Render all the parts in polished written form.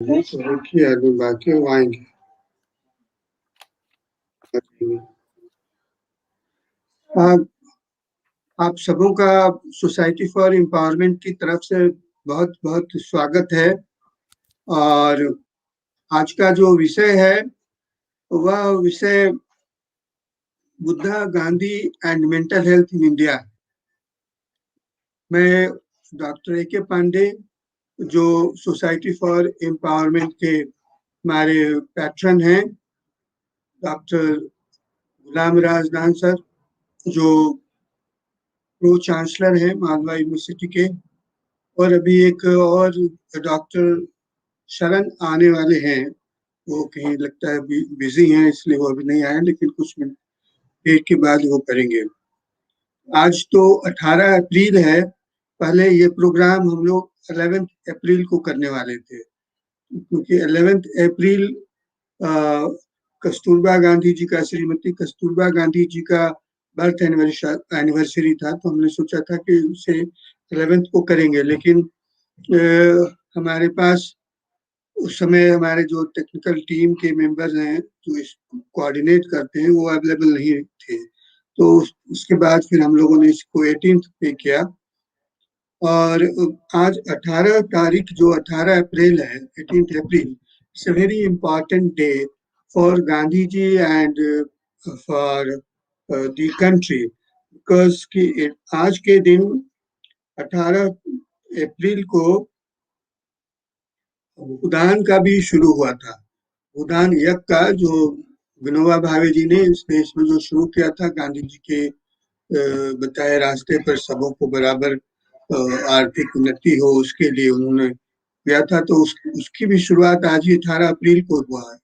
रुकिए अभी बाकी वो आएंगे। आप आप सबों का सोसाइटी फॉर एम्पावरमेंट की तरफ से बहुत बहुत स्वागत है। और आज का जो विषय है वह विषय Buddha Gandhi and mental health in India. मैं डॉक्टर ए के पांडे, जो सोसाइटी फॉर एम्पावरमेंट के हमारे पैट्रन हैं, डॉक्टर गुलाम राजदान सर, जो प्रो चांसलर हैं मालवा यूनिवर्सिटी के, और अभी एक और डॉक्टर शरण आने वाले हैं। वो कहीं लगता है बिजी हैं, इसलिए वो अभी नहीं आए, लेकिन कुछ मिनट देर के बाद वो करेंगे। आज तो 18 अप्रैल है। पहले ये प्रोग्राम हम लोग 11 अप्रैल को करने वाले थे, क्योंकि 11 अप्रैल कस्तूरबा गांधी जी का, श्रीमती कस्तूरबा गांधी जी का बर्थ एनिवर्सरी था। तो हमने सोचा था कि उसे 11 को करेंगे, लेकिन हमारे पास उस समय हमारे जो टेक्निकल टीम के मेंबर्स हैं, जो इसको कोऑर्डिनेट करते हैं, वो अवेलेबल नहीं थे। तो उसके बाद फिर हम लोगों ने इसको 18th पे किया। और आज 18 तारीख, जो 18 अप्रैल है, 18th April, it's a very important day for Gandhi ji and for the country, because कि आज के दिन 18 अप्रैल को उदान का भी शुरू हुआ था। उदान यज्ञ का, जो विनोबा भावे जी ने इस देश में जो शुरू किया था, गांधी जी के बताए रास्ते पर सबों को बराबर आर्थिक उन्नति हो, उसके लिए उन्होंने किया था। तो उसकी भी शुरुआत आज ही 18 अप्रैल को हुआ है।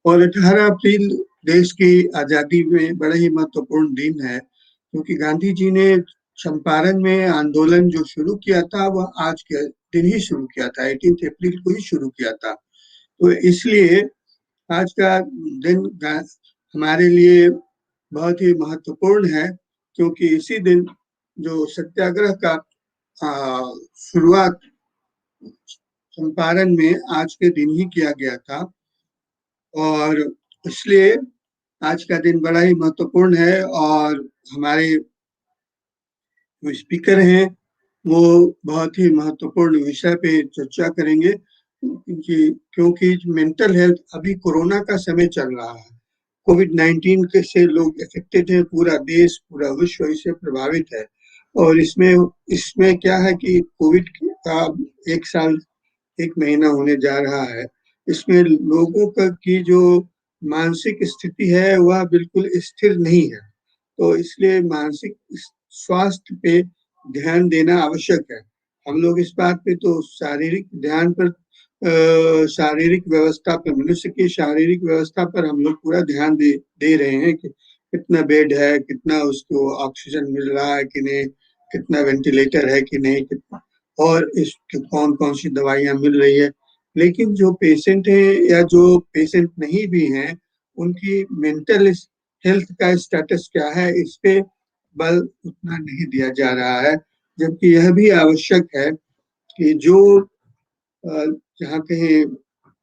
और 18 अप्रैल देश की आजादी में बड़ा ही महत्वपूर्ण दिन है, क्योंकि गांधी जी ने चंपारण में आंदोलन जो शुरू किया था, वह आज के दिन ही शुरू किया था, 18 अप्रैल को ही शुरू किया था। तो इसलिए आज का दिन हमारे लिए बहुत ही महत्वपूर्ण है, क्योंकि इसी दिन जो सत्याग्रह का शुरुआत चंपारण में आज के दिन ही किया गया था। और इसलिए आज का दिन बड़ा ही महत्वपूर्ण है। और हमारे जो स्पीकर हैं, वो बहुत ही महत्वपूर्ण विषय पे चर्चा करेंगे, क्योंकि मेंटल हेल्थ, अभी कोरोना का समय चल रहा है, कोविड-19 के से लोग अफेक्टेड हैं, पूरा देश, पूरा विश्व इससे प्रभावित है। और इसमें इसमें क्या है कि कोविड का 1 साल 1 महीना होने जा रहा है। इसमें लोगों का की जो मानसिक स्थिति है, वह बिल्कुल स्थिर नहीं है। तो इसलिए मानसिक स्वास्थ्य पे ध्यान देना आवश्यक है। हम लोग इस बात पे तो शारीरिक ध्यान पर, शारीरिक व्यवस्था पर, मनुष्य की शारीरिक व्यवस्था पर हम लोग पूरा ध्यान दे रहे हैं कि कितना बेड है, कितना उसको ऑक्सीजन मिल रहा है कि नहीं, कितना वेंटिलेटर है कि नहीं, कितना, और इस कौन कौन सी दवाइयाँ मिल रही है। लेकिन जो पेशेंट हैं या जो पेशेंट नहीं भी हैं, उनकी मेंटल हेल्थ का स्टेटस क्या है, इस पे बल उतना नहीं दिया जा रहा है। जबकि यह भी आवश्यक है कि जो जहाँ कहीं,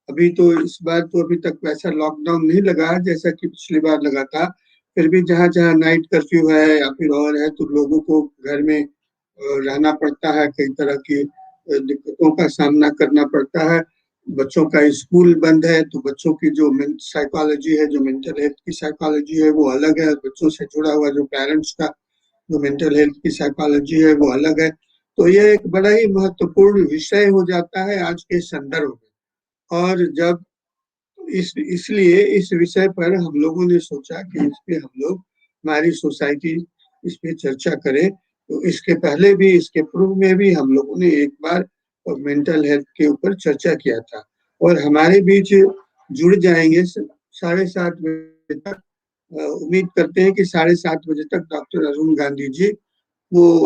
अभी तो इस बार तो अभी तक वैसा लॉकडाउन नहीं लगा है जैसा कि पिछली बार लगा था, फिर भी जहाँ जहाँ नाइट कर्फ्यू है या फिर और है, तो लोगों को घर में रहना पड़ता है, कई तरह की दिक्कतों का सामना करना पड़ता है। बच्चों का स्कूल बंद है, तो बच्चों की जो साइकोलॉजी है, जो मेंटल हेल्थ की साइकोलॉजी है, वो अलग है। बच्चों से जुड़ा हुआ जो पेरेंट्स का जो मेंटल हेल्थ की साइकोलॉजी है, वो अलग है। तो यह एक बड़ा ही महत्वपूर्ण विषय हो जाता है आज के संदर्भ में। और जब इसलिए इस विषय पर हम लोगों ने सोचा कि इस पे हम लोग, हमारी सोसाइटी इस पे चर्चा करे। तो इसके पहले भी, इसके पूर्व में भी हम लोगों ने एक बार मेंटल हेल्थ के ऊपर चर्चा किया था। और हमारे बीच जुड़ जाएंगे 7:30 बजे तक। उम्मीद करते हैं कि 7:30 बजे तक डॉक्टर अरुण गांधी जी वो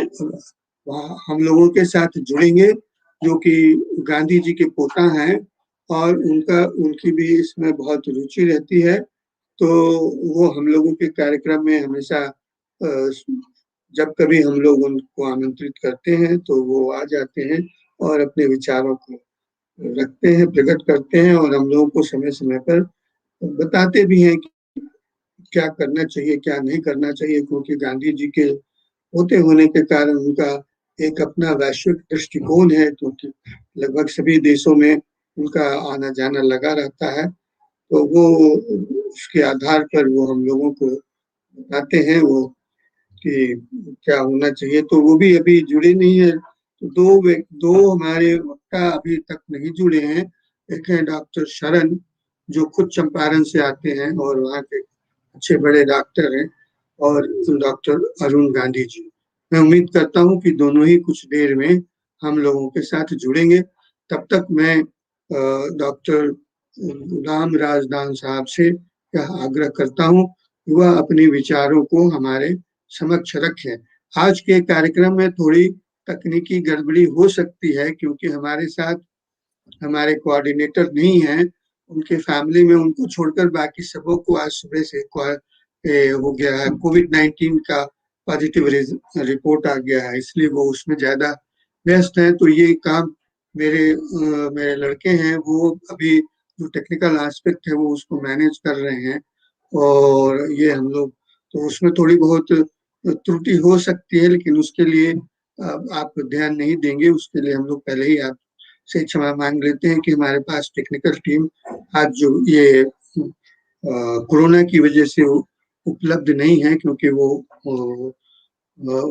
हम लोगों के साथ जुड़ेंगे, जो कि गांधी जी के पोता हैं, और उनकी भी इसमें बहुत रुचि रहती है। तो वो हम लोगों के कार्यक्रम में हमेशा, जब कभी हम लोग उनको आमंत्रित करते हैं, तो वो आ जाते हैं और अपने विचारों को रखते हैं, प्रकट करते हैं और हम लोगों को समय-समय पर बताते भी हैं कि क्या करना चाहिए, क्या नहीं करना चाहिए, क्योंकि गांधी जी के होते होने के कारण उनका एक अपना वैश्विक दृष्टिकोण है, क्योंकि लगभग सभी देशों में उनका आना-जाना लगा रहता है। तो वो उसके आधार पर वो हम लोगों को बताते हैं वो कि क्या होना चाहिए, तो वो भी अभी जुड़े नहीं है। तो दो हमारे वक्ता अभी तक नहीं जुड़े हैं। एक है डॉक्टर शरण, जो खुद चंपारण से आते हैं और वहाँ के अच्छे बड़े डॉक्टर हैं, और डॉक्टर अरुण गांधी जी। मैं उम्मीद करता हूँ कि दोनों ही कुछ देर में हम लोगों के साथ जुड़ेंगे। तब तक मैं डॉक्टर गुलाम राजदान साहब से यह आग्रह करता हूँ कि वह अपने विचारों को हमारे समक्ष रखें। आज के कार्यक्रम में थोड़ी तकनीकी गड़बड़ी हो सकती है, क्योंकि हमारे साथ हमारे कोऑर्डिनेटर नहीं हैं। उनके फैमिली में उनको छोड़कर बाकी सबों को आज सुबह से हो गया है, कोविड-19 का पॉजिटिव रिपोर्ट आ गया है, इसलिए वो उसमें ज़्यादा व्यस्त हैं। तो ये काम मेरे लड़के हैं, वो अभी जो टेक्निकल एस्पेक्ट है वो उसको मैनेज कर रहे हैं, और ये हम लोग तो उसमें थोड़ी बहुत त्रुटि हो सकती है, लेकिन उसके लिए आप ध्यान नहीं देंगे, उसके लिए हम लोग पहले ही आप से क्षमा मांग लेते हैं कि हमारे पास टेक्निकल टीम आज जो ये कोरोना की वजह से उपलब्ध नहीं है, क्योंकि वो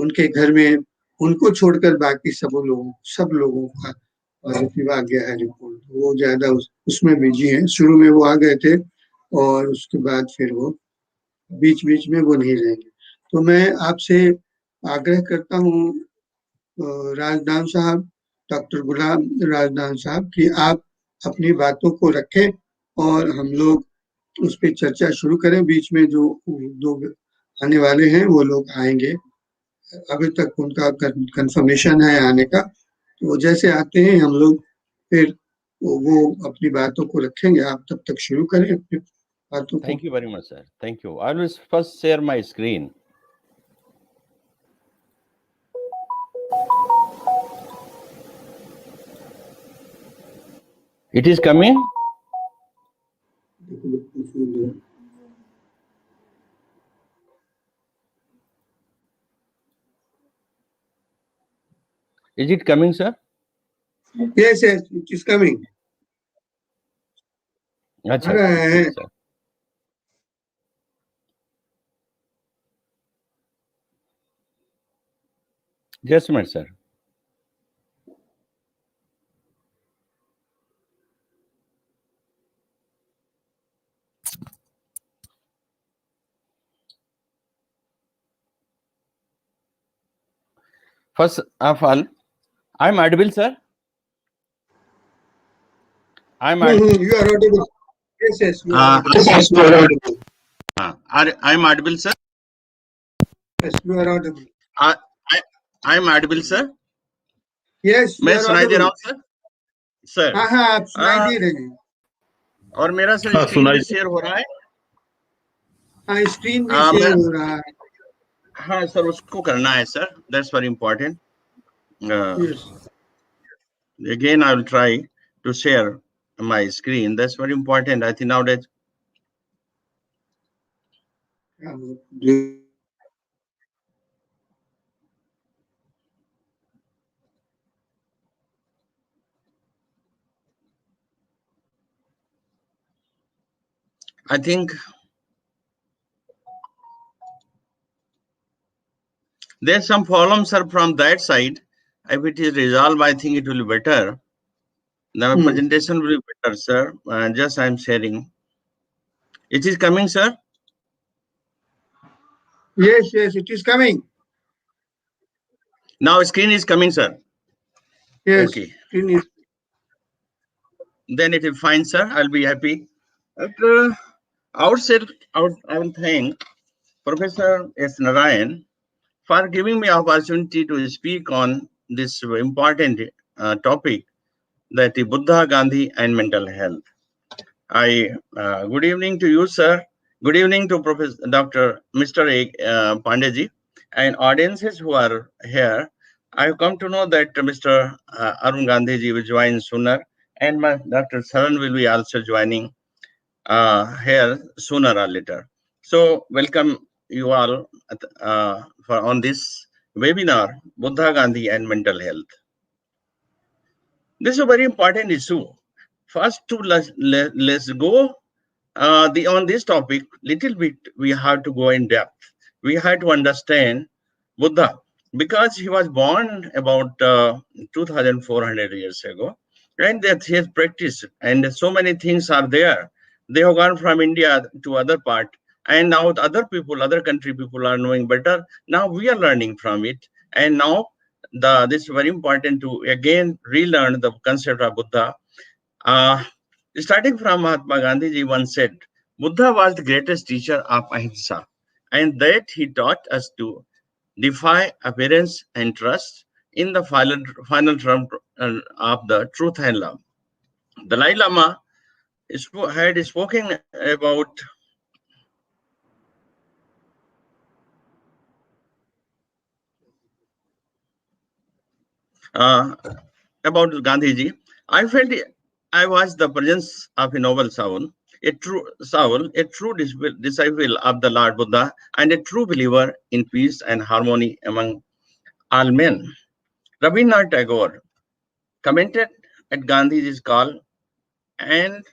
उनके घर में उनको छोड़कर बाकी सब लोगों का पॉजिटिव आ गया है रिपोर्ट। वो ज़्यादा उसमें बिजी हैं। शुरू में वो आ गए थे और उसके बाद फिर वो बीच-बीच में वो नहीं रहेंगे। तो मैं आपसे आग्रह करता हूँ राजदान साहब, डॉक्टर गुलाम राजदान साहब, कि आप अपनी बातों को रखें और हम लोग उस पे चर्चा शुरू करें। बीच में जो 2 आने वाले हैं वो लोग आएँगे। अभी तक उनका कन्फर्मेशन है आने का, तो जैसे आते हैं हम लोग फिर वो अपनी बातों को रखेंगे। आप तब तक शुरू करें अपनी बातों को। Thank you very much, sir. Thank you. I will first share my screen. It is coming. Is it coming, sir? Yes, yes, it is coming. अच्छा, आ रहा ठीक है। Sir. Just a minute, sir. First of all, I'm audible, sir. I'm audible. You are audible. Yes, yes, you are audible. Yes, you are audible. I'm audible, sir. Yes, you are audible. I, I'm audible, sir. Yes, you मैं are सुनाई दे रहा audible. हूँ, sir? Sir, हाँ, हाँ, आप सुनाई दे रहे हैं। और मेरा सर स्क्रीन भी शेयर हो रहा है? हाँ, स्क्रीन भी शेयर हो रहा है। हाँ सर, उसको करना है sir. That's very important. Yes. Again, I will try to share my screen. That's very important. I think nowadays. I think there's some problems, sir, from that side. If it is resolved, I think it will be better. The presentation will be better, sir. Just I'm sharing. It is coming, sir? Yes, yes, it is coming. Now screen is coming, sir. Yes, Okay. screen is. Then it will fine, sir. I'll be happy. I would thank Professor S. Narayan for giving me opportunity to speak on this important topic, that is Buddha, Gandhi, and mental health. Good evening to you, sir. Good evening to Professor Dr. Mr. Pandeyji and audiences who are here. I have come to know that Mr. Arun Gandhi ji will join sooner. and my Dr. Saran will be also joining here sooner or later. So welcome you all for on this webinar, Buddha, Gandhi and mental health. This is a very important issue. First, let's go on this topic little bit. We have to go in depth. We have to understand Buddha because he was born about 2,400 years ago, and that he has practiced, and so many things are there. They have gone from India to other part, and now other people, other country people are knowing better. Now we are learning from it, and now this is very important to again relearn the concept of Buddha. uh, Starting from Mahatma Gandhi ji once said, Buddha was the greatest teacher of ahimsa, and that he taught us to defy appearance and trust in the final term of the truth and love. Dalai Lama had spoken uh, about Gandhiji. I felt I was the presence of a noble soul, a true disciple of the Lord Buddha, and a true believer in peace and harmony among all men. Rabindranath Tagore commented at Gandhiji's call, and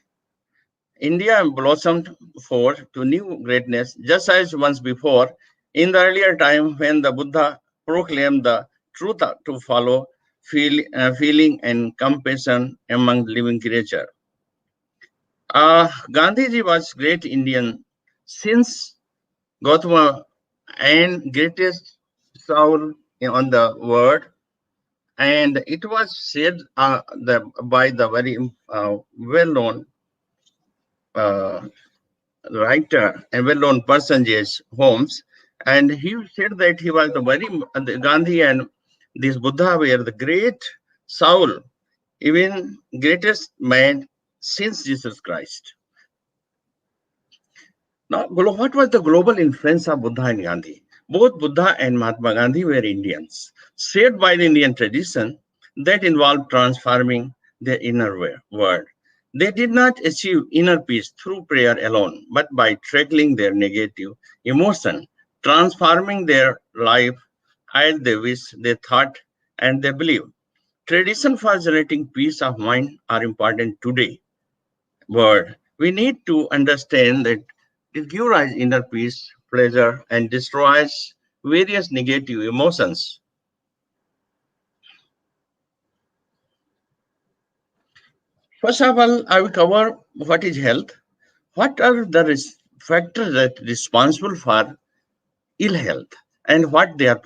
India blossomed forth to new greatness, just as once before, in the earlier time when the Buddha proclaimed the truth to follow, feeling and compassion among living creature. Gandhiji was great Indian since Gautama and greatest soul on the world, and it was said by the very well-known uh, writer and well-known person, J.S. Holmes, and he said that he was the Gandhi and this Buddha were the great soul, even greatest man since Jesus Christ. Now, what was the global influence of Buddha and Gandhi? Both Buddha and Mahatma Gandhi were Indians, shaped by the Indian tradition that involved transforming their inner world. They did not achieve inner peace through prayer alone, but by tackling their negative emotion, transforming their life as they wish, they thought, and they believe. Tradition for generating peace of mind are important today word. We need to understand that it gives us inner peace, pleasure, and destroys various negative emotions. First of all, I will cover what is health. What are the factors that are responsible for ill health and what they are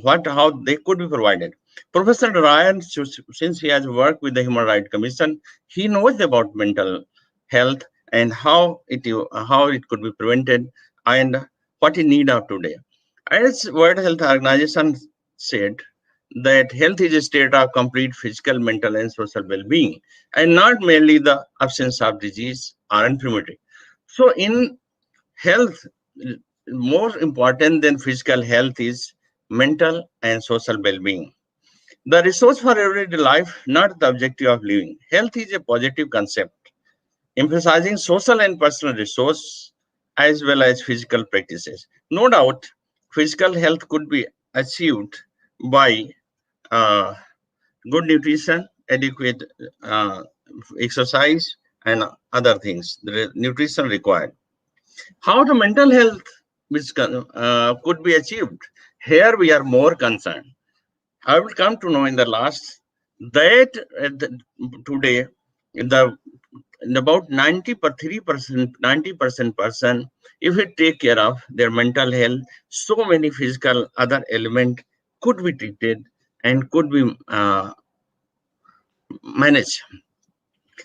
what how they could be provided. Professor Ryan, since he has worked with the Human Rights Commission, he knows about mental health and how it could be prevented and what in need of today. As World Health Organization said, that health is a state of complete physical, mental, and social well-being, and not merely the absence of disease or infirmity. So, in health, more important than physical health is mental and social well-being. The resource for everyday life, not the objective of living. Health is a positive concept, emphasizing social and personal resource as well as physical practices. No doubt, physical health could be achieved by uh, good nutrition, adequate uh, exercise, and other things. The nutrition required. How the mental health could be achieved? Here we are more concerned. I will come to know in the last that today in about 90% person, if we take care of their mental health, so many physical other element could be treated and could be managed.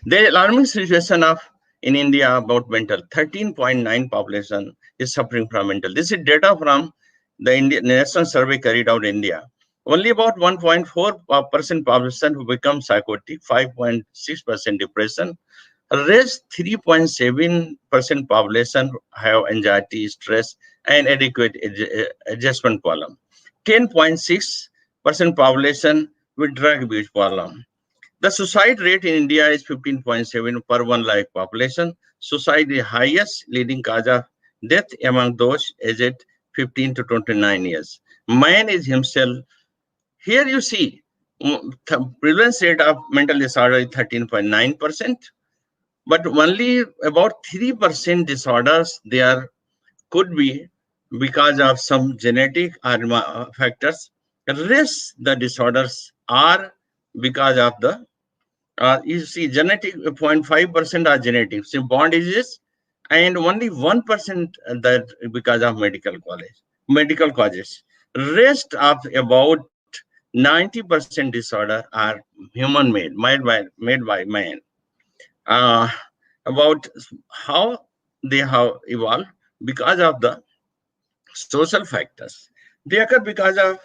The alarming situation of in India about mental 13.9 population is suffering from mental. This is data from the Indian National Survey carried out in India. Only about 1.4% population who become psychotic, 5.6% depression. Rest 3.7% population have anxiety, stress, and adequate adjustment problem. 10.6% population with drug abuse problem. The suicide rate in India is 15.7 per 1 lakh population. Suicide is highest leading cause of death among those aged 15 to 29 years. Man is himself. Here you see, the prevalence rate of mental disorder is 13.9%, but only about 3% disorders there could be because of some genetic or factors. The rest, the disorders are because of the you see, genetic 0.5% are genetic, so born diseases, and only 1% that because of medical causes. Rest of about 90% disorder are human made by man. Uh, about how they have evolved because of the social factors. They occur because of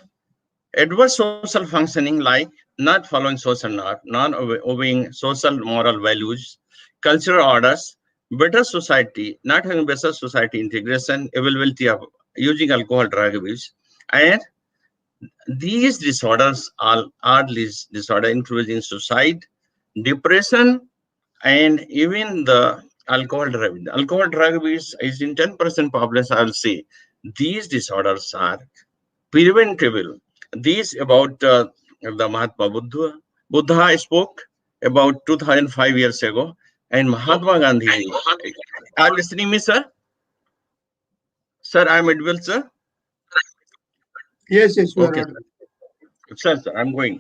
adverse social functioning like not following social norms, not obeying social moral values, cultural orders, better society, not having better society integration, availability of using alcohol, drug abuse, and these disorders are these disorder including suicide, depression, and even the alcohol drug. Alcohol drug abuse is in 10% population. I'll say these disorders are preventable. These about the Mahatma Buddha spoke about 2005 years ago, and Mahatma Gandhi. Are you listening me, sir? Sir, I'm Edwell, sir. Yes, yes, you are Okay, audible. sir, I'm going.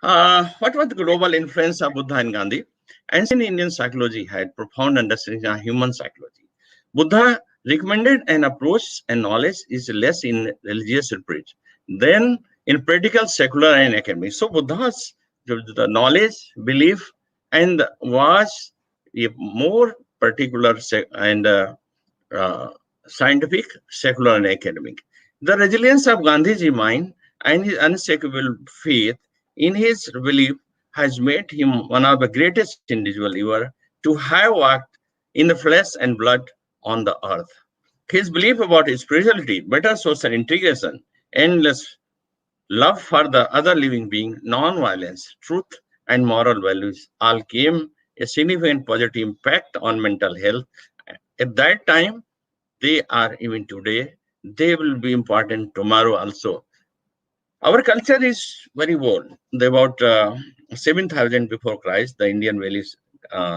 What was the global influence of Buddha and Gandhi? Ancient Indian psychology had profound understanding of human psychology. Buddha recommended an approach and knowledge is less in religious spirit than in practical, secular, and academic. So Buddha's the knowledge, belief, and was a more particular and uh, scientific, secular, and academic. The resilience of Gandhi's mind and his unshakable faith in his belief has made him one of the greatest individuals ever to have walked in the flesh and blood on the earth. His belief about spirituality, better social integration, endless love for the other living being, non-violence, truth, and moral values all came a significant positive impact on mental health. At that time, they are even today. They will be important tomorrow also. Our culture is very old. About 7,000 before Christ, the Indian Valley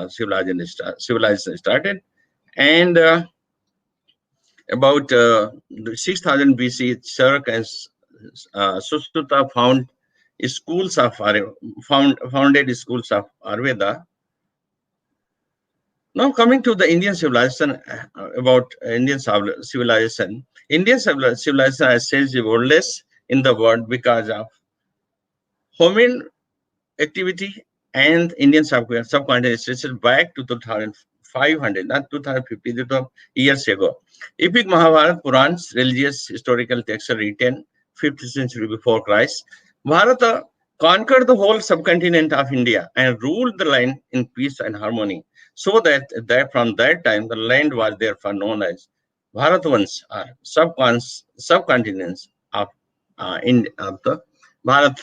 civilization started, and about 6,000 BC, Chark and Sushruta founded schools of Ayurveda. Now coming to the Indian civilization, about Indian civilization, civilization has says the oldest in the world because of homin activity and Indian subcontinent is stretched back to 2,500, not 2,050 years ago. Epic Mahabharata Purans, religious historical texts are written 5th century before Christ. Bharata conquered the whole subcontinent of India and ruled the land in peace and harmony. So that from that time the land was therefore known as Bharatavans or subcontinents of the Bharat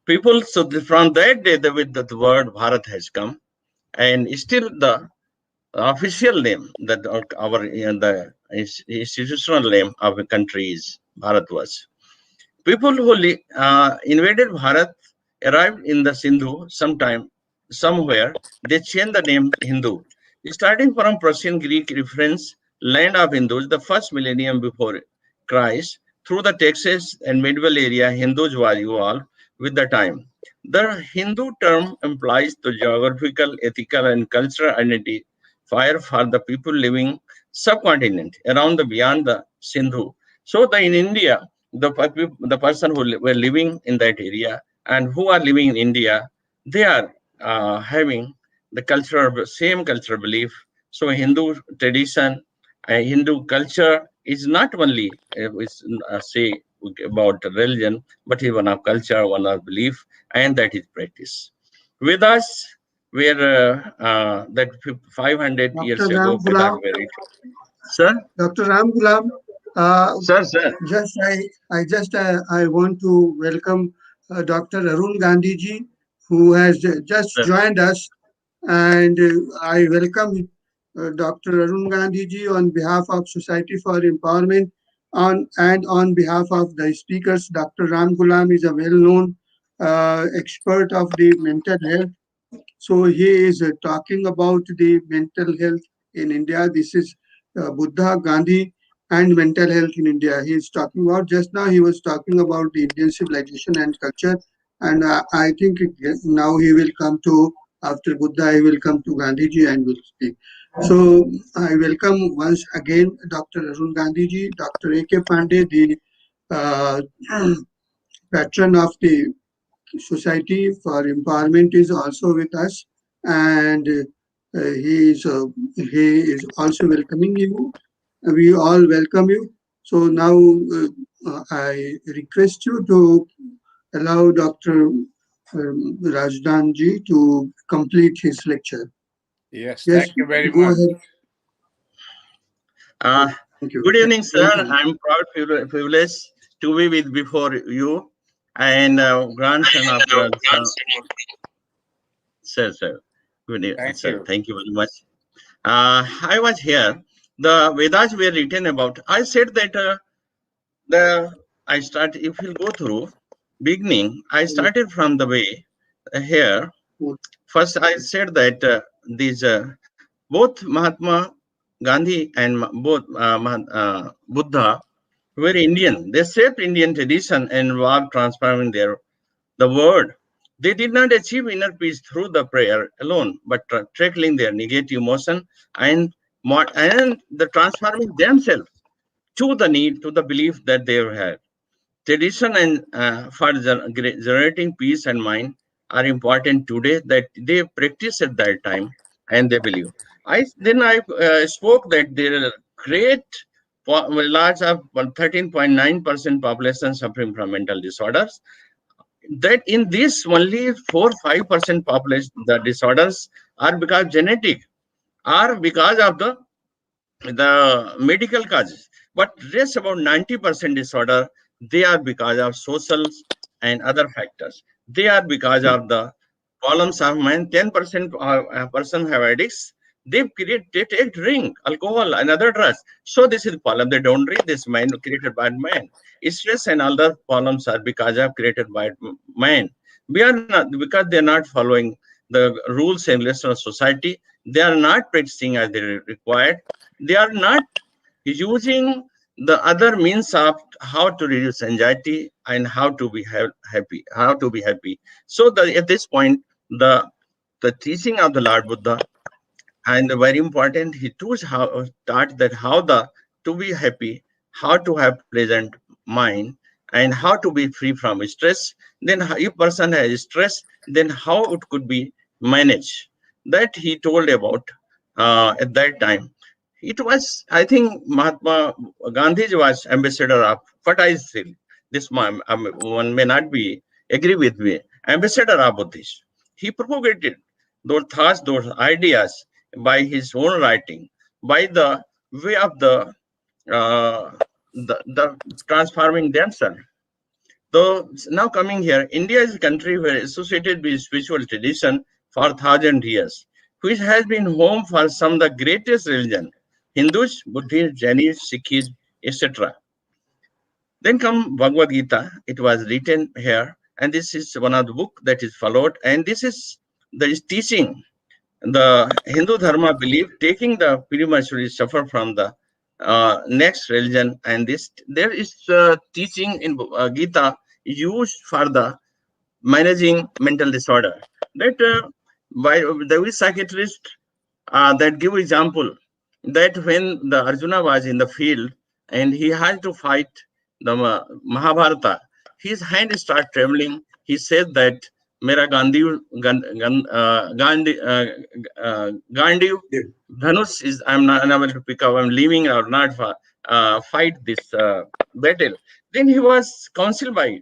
people. So from that day, with the word Bharat has come, and still the official name that our the institutional name of a country is Bharat was. People who invaded Bharat arrived in the Sindhu sometime, somewhere. They changed the name Hindu. Starting from Persian Greek reference, land of Hindus, the first millennium before Christ, through the Texas and medieval area, Hindus were evolved with the time. The Hindu term implies the geographical, ethical, and cultural identity fire for the people living subcontinent around the beyond the Sindhu. So in India, the person who were living in that area and who are living in India, they are having the same cultural belief. So Hindu tradition, Hindu culture is not only say about religion, but is one of culture, one of belief, and that is practice. Vedas were that 500 Dr. years ago, Ram Vedas Gulam, were written. Sir, Dr. Ram Gulam, uh, sir. I want to welcome Dr. Arun Gandhi ji, who has just Sir. joined us. And I welcome Dr. Arun Gandhi ji on behalf of Society for Empowerment and on behalf of the speakers. Dr. Ram Gulam is a well-known expert of the mental health, so he is talking about the mental health in India. This is Buddha, Gandhi, and mental health in India. He is talking about, just now he was talking about the Indian civilization and culture, and I think now he will come to, after Buddha, he will come to Gandhiji and will speak. So I welcome once again Dr. Arun Gandhiji, Dr. A.K. Pandey, the uh, patron of the Society for Empowerment is also with us, and he is also welcoming you. We all welcome you. So now I request you to allow Dr. Rajdanji to complete his lecture. Yes, Yes, thank you very go much. ahead. Uh, Thank you. Good evening, sir. Thank you. I'm proud privileged to be with before you and grandson of the sir, sir. Good evening, Thank sir. you. Thank you very much. I was here. The Vedas were written about. I said that the I start. If you go through beginning, I started from the way here. First, I said that these both Mahatma Gandhi and Buddha were Indian. They shaped Indian tradition and involved transforming the world. They did not achieve inner peace through the prayer alone, but tackling their negative emotion and and the transforming themselves to the need, to the belief that they had. Tradition and for generating peace and mind are important today that they practice at that time and they believe. I spoke that there are great large of 13.9% population suffering from mental disorders. That in this only 4-5% population the disorders are because genetic, are because of the medical causes, but rest about 90% disorder, they are because of social and other factors. They are because of the problems of mind. 10% person have addicts. They take drink, alcohol, and other drugs. So this is the problem. They don't drink. This mind created by man. Stress and other problems are because of created by man. We are not, because they are not following the rules and laws of society. They are not practicing as they required. They are not using the other means of how to reduce anxiety and how to be happy, how to be happy. So at this point, the teaching of the Lord Buddha, and very important, he taught that how to be happy, how to have pleasant mind, and how to be free from stress. Then if person has stress, then how it could be managed, that he told about at that time. It was, I think, Mahatma Gandhi was ambassador of what I say. This one may not be agree with me. Ambassador of Buddhist. He propagated those thoughts, those ideas by his own writing, by the way of uh, the transforming themselves. So now coming here, India is a country where associated with spiritual tradition for 1,000 years, which has been home for some of the greatest religion, Hindus, Buddhists, Jainis, Sikhs, etc. Then come Bhagavad Gita. It was written here, and this is one of the book that is followed, and this is the teaching. The Hindu Dharma belief taking the prematurely suffer from the next religion, and this there is teaching in Gita used for the managing mental disorder. That by the psychiatrist that give example that when the Arjuna was in the field and he had to fight the Mahabharata, his hand start trembling. He said that Mera Gandhi Dhanush is, I'm not unable to pick up, I'm leaving or not for, fight this battle. Then he was counseled by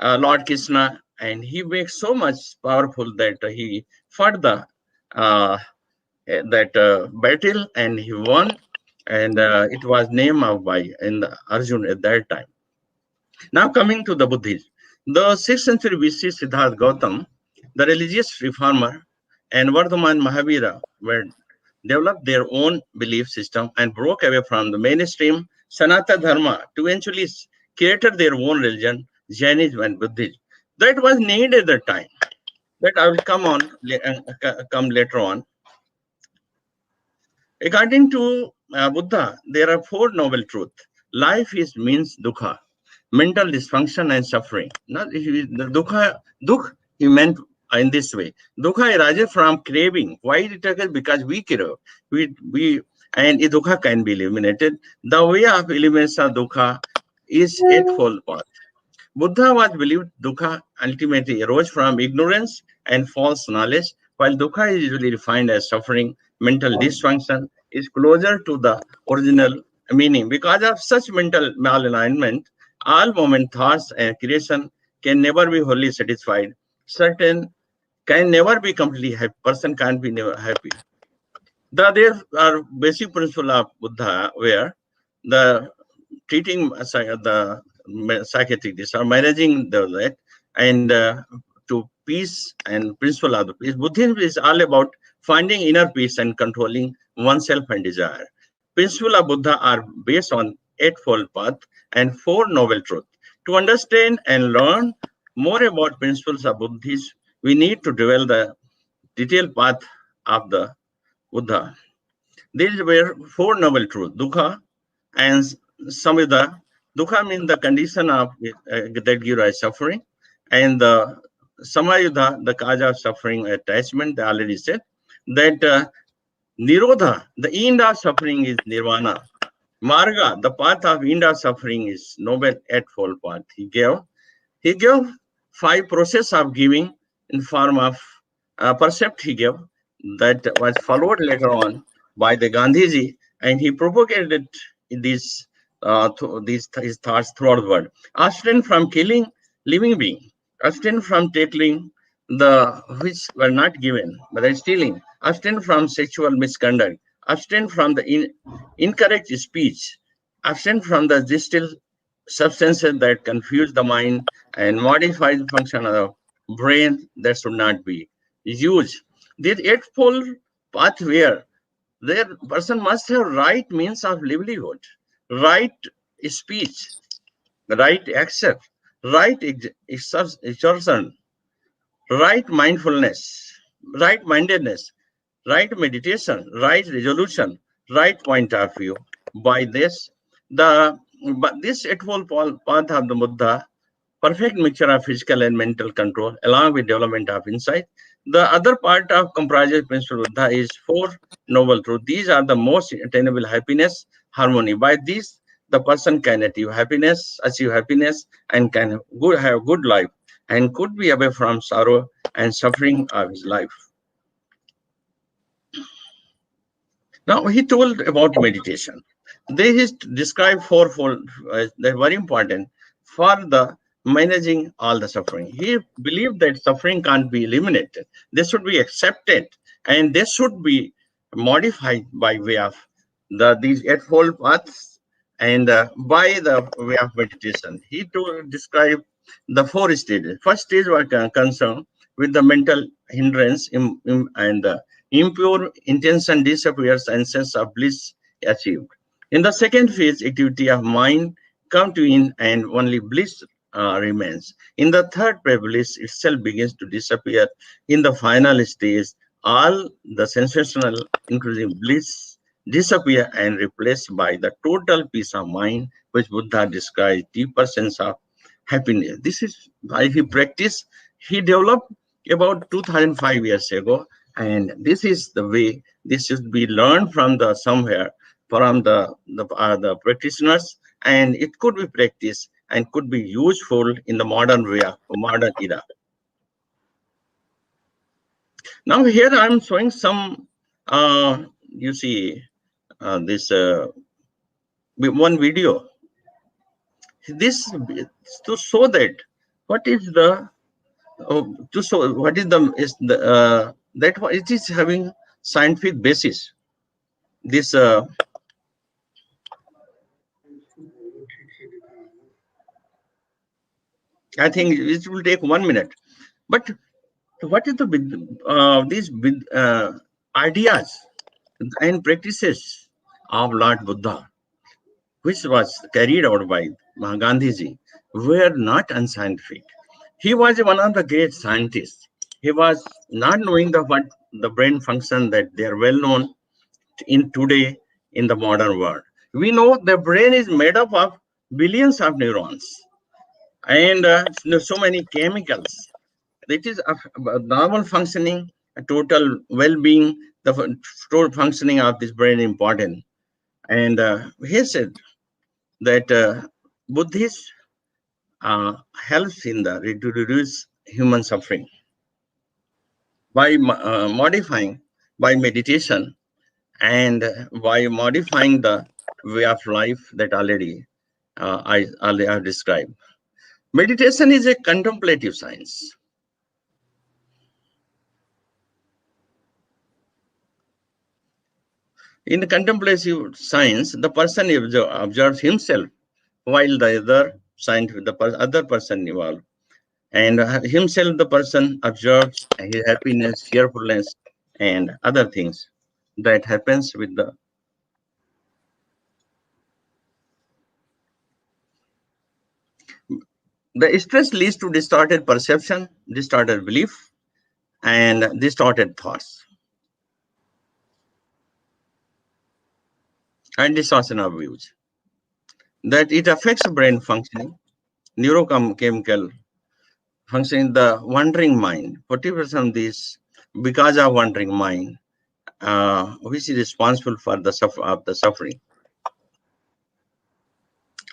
Lord Krishna, and he makes so much powerful that he fought the uh, that battle and he won, and it was named of by in the Arjun at that time. Now coming to the Buddhism, the 6th century BC Siddhartha Gautam, The religious reformer and Vardhaman Mahavira were developed their own belief system and broke away from the mainstream Sanatana Dharma to eventually created their own religion, Jainism and Buddhism. That was needed at the time. That I will come later on. According to Buddha, there are four noble truths. Life is means dukkha, mental dysfunction and suffering. Not the dukh he meant in this way. Dukkha arises from craving. Why it occurs? Because we crave. We and dukkha can be eliminated. The way of elimination of dukkha is eightfold path. Buddha was believed dukkha ultimately arose from ignorance and false knowledge, while dukkha is usually defined as suffering, mental dysfunction is closer to the original meaning. Because of such mental malalignment, all moment thoughts and creation can never be wholly satisfied. Certain can never be completely happy. Person can't be never happy. There are basic principle of Buddha where the treating the psychiatrists are managing that and to peace and principle of the peace. Buddhism is all about finding inner peace and controlling oneself and desire. Principles of Buddha are based on eightfold path and four noble truths. To understand and learn more about principles of Buddhism, we need to develop the detailed path of the Buddha. These were four noble truths: dukkha and samvida. Dukkha means the condition of that gives rise suffering, and the samayuddha, the cause of suffering, attachment. They already said that nirodha, the end of suffering, is nirvana. Marga, the path of end of suffering, is noble eightfold path. He gave five process of giving in form of percept he gave that was followed later on by the Gandhiji, and he propagated these his thoughts throughout the world. Abstain from killing living being, abstain from taking the which were not given, but are stealing, abstain from sexual misconduct, abstain from the incorrect speech, abstain from the distilled substances that confuse the mind and modify the function of the brain that should not be used. This eightfold path where their person must have right means of livelihood, right speech, right action, right exertion, right mindfulness, right mindedness, right meditation, right resolution, right point of view. By this, the but this eightfold path of the Buddha, perfect mixture of physical and mental control, along with development of insight. The other part of comprises principle Buddha is four noble truths. These are the most attainable happiness, harmony. By these, the person can achieve happiness, and can have good life, and could be away from sorrow and suffering of his life. Now he told about meditation. They describe fourfold. They're very important for the managing all the suffering. He believed that suffering can't be eliminated. They should be accepted, and they should be modified by way of these eightfold paths and by the way of meditation. He describe the four stages. First stage was concerned with the mental hindrance and impure intention disappears and sense of bliss achieved. In the second phase, activity of mind come to in and only bliss remains. In the third phase, bliss itself begins to disappear. In the final stage, all the sensational, including bliss, disappear and replaced by the total peace of mind, which Buddha describes deeper sense of happiness. This is why he practiced. He developed about 2005 years ago, and this is the way this should be learned from the somewhere from the practitioners, and it could be practiced and could be useful in the modern way of modern era. Now here I'm showing some you see this one video. This to show that what is the to show what is the that it is having scientific basis. This I think it will take 1 minute, but So what is these ideas and practices of Lord Buddha, which was carried out by Gandhiji, were not unscientific. He was one of the great scientists. He was not knowing what the brain function that they are well known in today in the modern world. We know the brain is made up of billions of neurons and so many chemicals. It is a normal functioning, a total well-being, the total functioning of this brain important. And he said that Buddhist helps in to reduce human suffering by modifying, by meditation, and by modifying the way of life that I already have described. Meditation is a contemplative science. In the contemplative science, the person observes himself while the other scientific, other person involved. And himself, the person observes his happiness, cheerfulness, and other things that happens with the stress leads to distorted perception, distorted belief, and distorted thoughts, and distortion of views. That it affects brain functioning, neurochemical functioning, the wandering mind. 40% of this because of wandering mind, which is responsible for the suffering.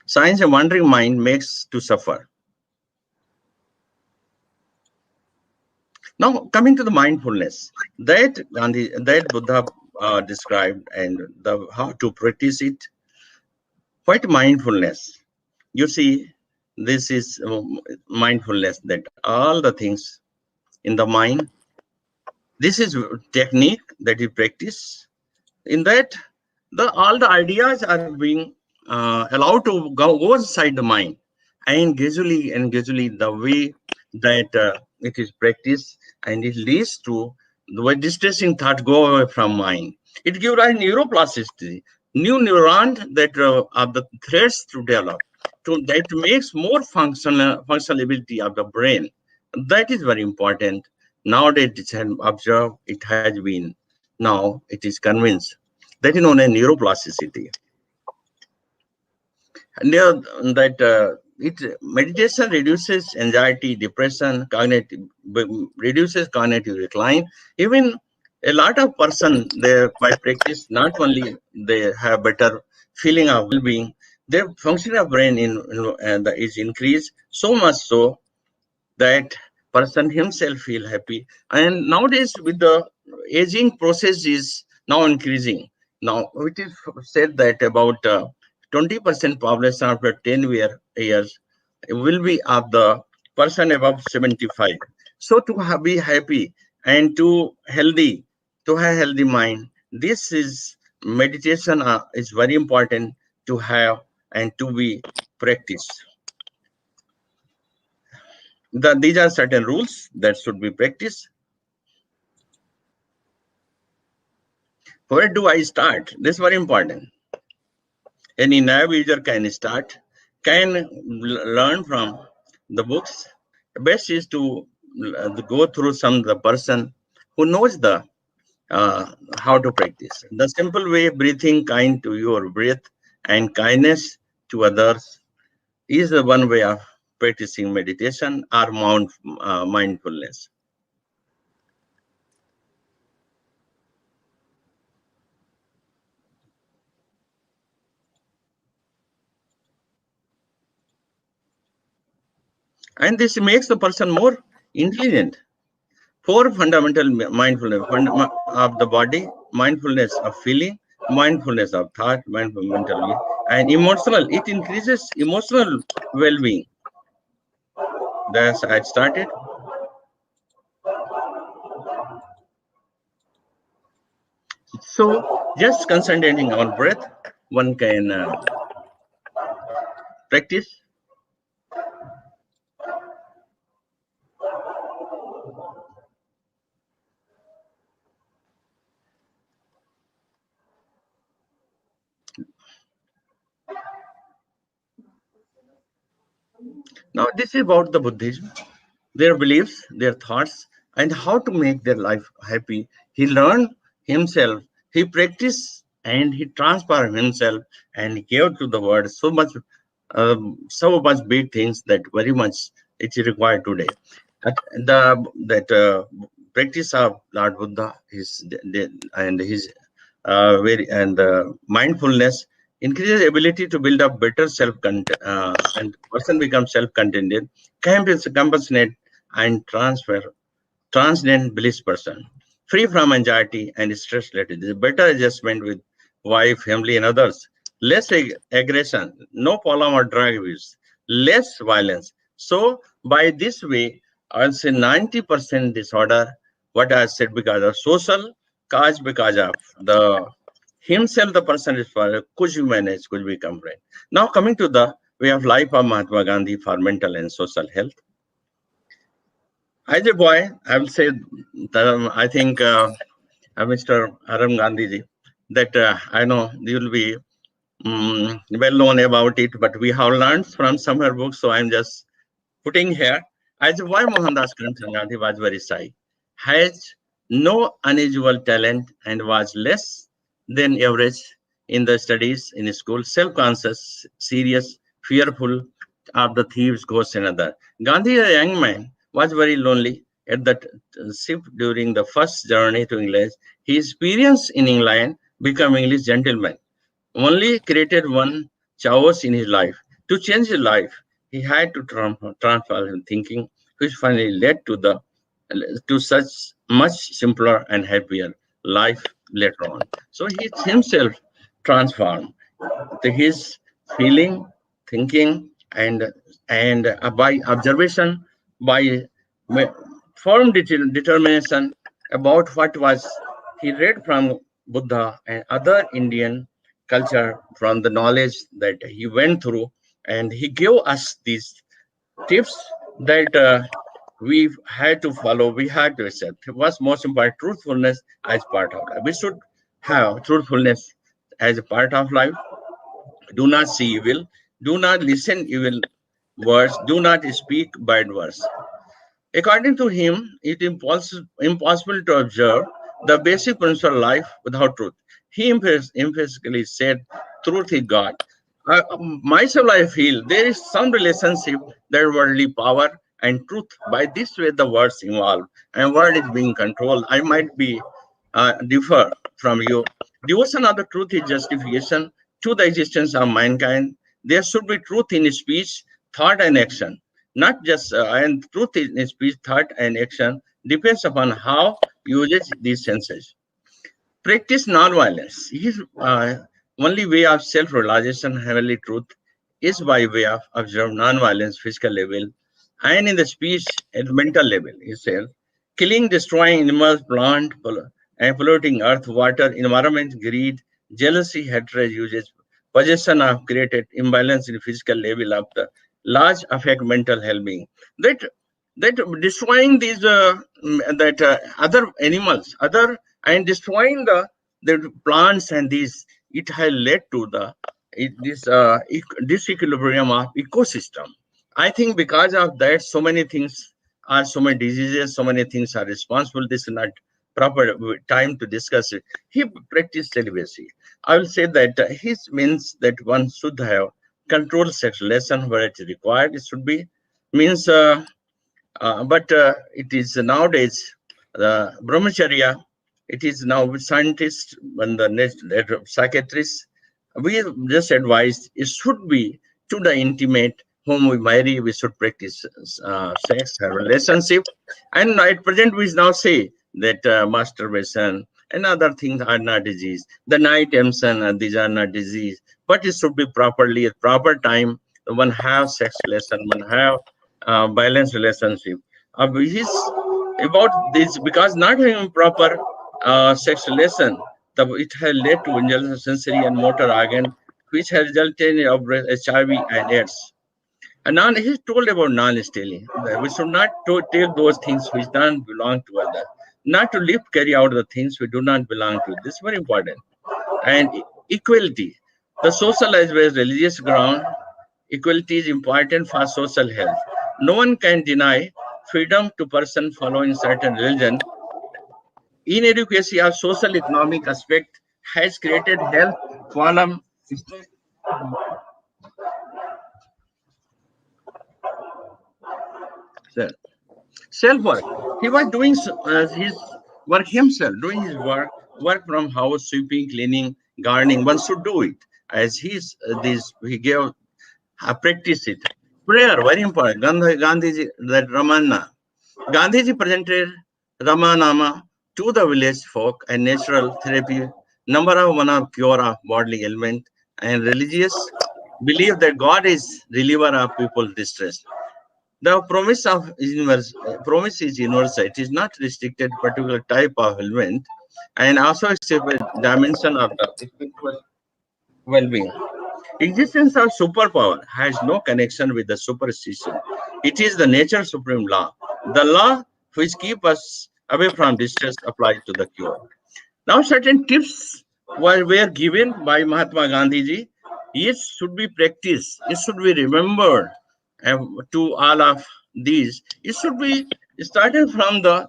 Science a wandering mind makes to suffer. Now, coming to the mindfulness that that Buddha described and the how to practice it. What mindfulness? You see, this is mindfulness that all the things in the mind. This is technique that you practice. In that, all the ideas are being allowed to go inside the mind, and gradually the way that it is practiced, and it leads to the way distressing thought go away from mind. It gives rise neuroplasticity, new neurons that are the threads to develop, to that makes more functionality of the brain. That is very important. Nowadays it has observed, it has been, now it is convinced, that is known as neuroplasticity. And that it meditation reduces anxiety, depression, reduces cognitive decline. Even a lot of person they by practice not only they have better feeling of well-being, their function of brain is increased so much so that person himself feel happy. And nowadays with the aging process is now increasing. Now it is said that about 20% population after 10 years will be of the person above 75. So to be happy and to healthy, to have healthy mind, this is meditation is very important to have and to be practiced. These are certain rules that should be practiced. Where do I start? This is very important. Any nav user can start, can learn from the books. Best is to go through the person who knows the how to practice. The simple way, breathing kind to your breath and kindness to others is the one way of practicing meditation or mindfulness. And this makes the person more intelligent. Four fundamental mindfulness of the body, mindfulness of feeling, mindfulness of thought, mindfulness and emotional. It increases emotional well-being. That's I started. So just concentrating on breath, one can practice. Now, this is about the Buddhism, their beliefs, their thoughts, and how to make their life happy. He learned himself, he practiced, and he transformed himself, and he gave to the world so much big things that very much it is required today. That practice of Lord Buddha, and his very and mindfulness increases ability to build up better and person becomes self-contented, compassionate, and transcendent bliss person, free from anxiety and stress related. There's better adjustment with wife, family, and others. Less aggression, no problem or drug abuse, less violence. So by this way, I'll say 90% disorder, what I said, because of social cause, because of the himself, the person is for could you manage, could become right. Now coming to the way of life of Mahatma Gandhi for mental and social health. As a boy, I will say that I think Mr. Aram Gandhi ji, that I know you will be well known about it, but we have learned from some of her books, so I'm just putting here. As a boy, Mohandas Karamchand Gandhi was very shy, has no unusual talent, and was less than average in the studies in school, self-conscious, serious, fearful of the thieves, ghosts, and other. Gandhi, a young man, was very lonely at that ship during the first journey to England. He experienced in England become English gentleman only created one chaos in his life. To change his life, he had to transform his thinking, which finally led to such much simpler and happier life later on. So he himself transformed his feeling, thinking, and by observation, by firm determination about what was he read from Buddha and other Indian culture from the knowledge that he went through, and he gave us these tips that we had to follow, we had to accept. What's most important? Truthfulness as part of life. We should have truthfulness as a part of life. Do not see evil. Do not listen evil words. Do not speak bad words. According to him, it is impossible to observe the basic principle of life without truth. He emphatically said, "Truth is God." Myself, I feel there is some relationship that worldly power and truth. By this way, the words involved and word is being controlled. I might be differ from you. Devotion of the truth is justification to the existence of mankind. There should be truth in speech, thought, and action. Not just and truth in speech, thought, and action depends upon how uses these senses. Practice non-violence. His only way of self-realization, heavenly truth, is by way of observe non-violence, physical level, and in the speech at mental level. He says, killing, destroying animals, plant, and polluting earth, water, environment, greed, jealousy, hatred, uses, possession of created imbalance in physical level of the large affect mental well-being. That that destroying these other animals, other and destroying the plants and these, it has led to this disequilibrium of ecosystem. I think because of that, so many things are, so many diseases, so many things are responsible. This is not proper time to discuss it. He practiced celibacy. I will say that his means that one should have controlled sex lesson where it is required. It should be means. But it is nowadays the brahmacharya. It is now with scientists and the next psychiatrists. We just advised it should be to the intimate whom we marry. We should practice sex, have relationship, and at present we now say that masturbation and other things are not disease. The night emission, these are not disease, but it should be properly at proper time. One have sex lesson, one have balanced relationship. His about this because not having proper sex relation, it has led to injury sensory and motor organ, which has resulted in HIV and AIDS. And now he's told about non-stealing. We should not take those things which don't belong to others. Not to live, carry out the things we do not belong to. This is very important. And equality, the social as well as religious ground equality is important for social health. No one can deny freedom to person following certain religion. Inadequacy of social economic aspect has created health problem. Self work. He was doing his work himself, doing his work from house, sweeping, cleaning, gardening. One should do it as he gave practice it. Prayer, very important. Gandhiji, that Ramana. Gandhiji presented Ramanama to the village folk and natural therapy. Number of one of cure of bodily ailment and religious believe that God is reliever of people's distress. The promise is universal. It is not restricted to particular type of element, and also it's a dimension of the spiritual well-being. Existence of superpower has no connection with the superstition. It is the nature supreme law. The law which keep us away from distress applies to the cure. Now, certain tips were given by Mahatma Gandhi ji. It should be practiced. It should be remembered. And to all of these, it should be started from the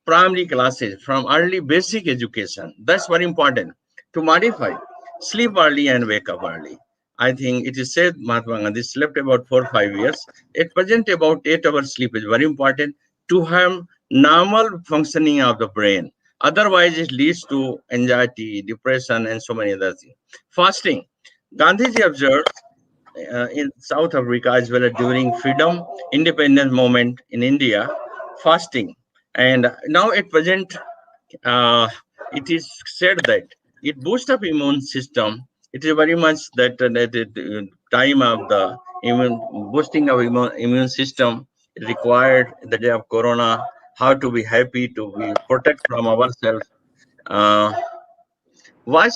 primary classes, from early basic education. That's very important to modify. Sleep early and wake up early. I think it is said Mahatma Gandhi slept about 4 5 years. At present, about 8 hours sleep is very important to have normal functioning of the brain. Otherwise, it leads to anxiety, depression, and so many other things. Fasting. Gandhiji observed in South Africa as well as during freedom independence movement in India, fasting. And now at present, uh, it is said that it boosts up immune system. It is very much that time of the immune boosting of immune system required the day of Corona. How to be happy to be protect from ourselves. Uh, what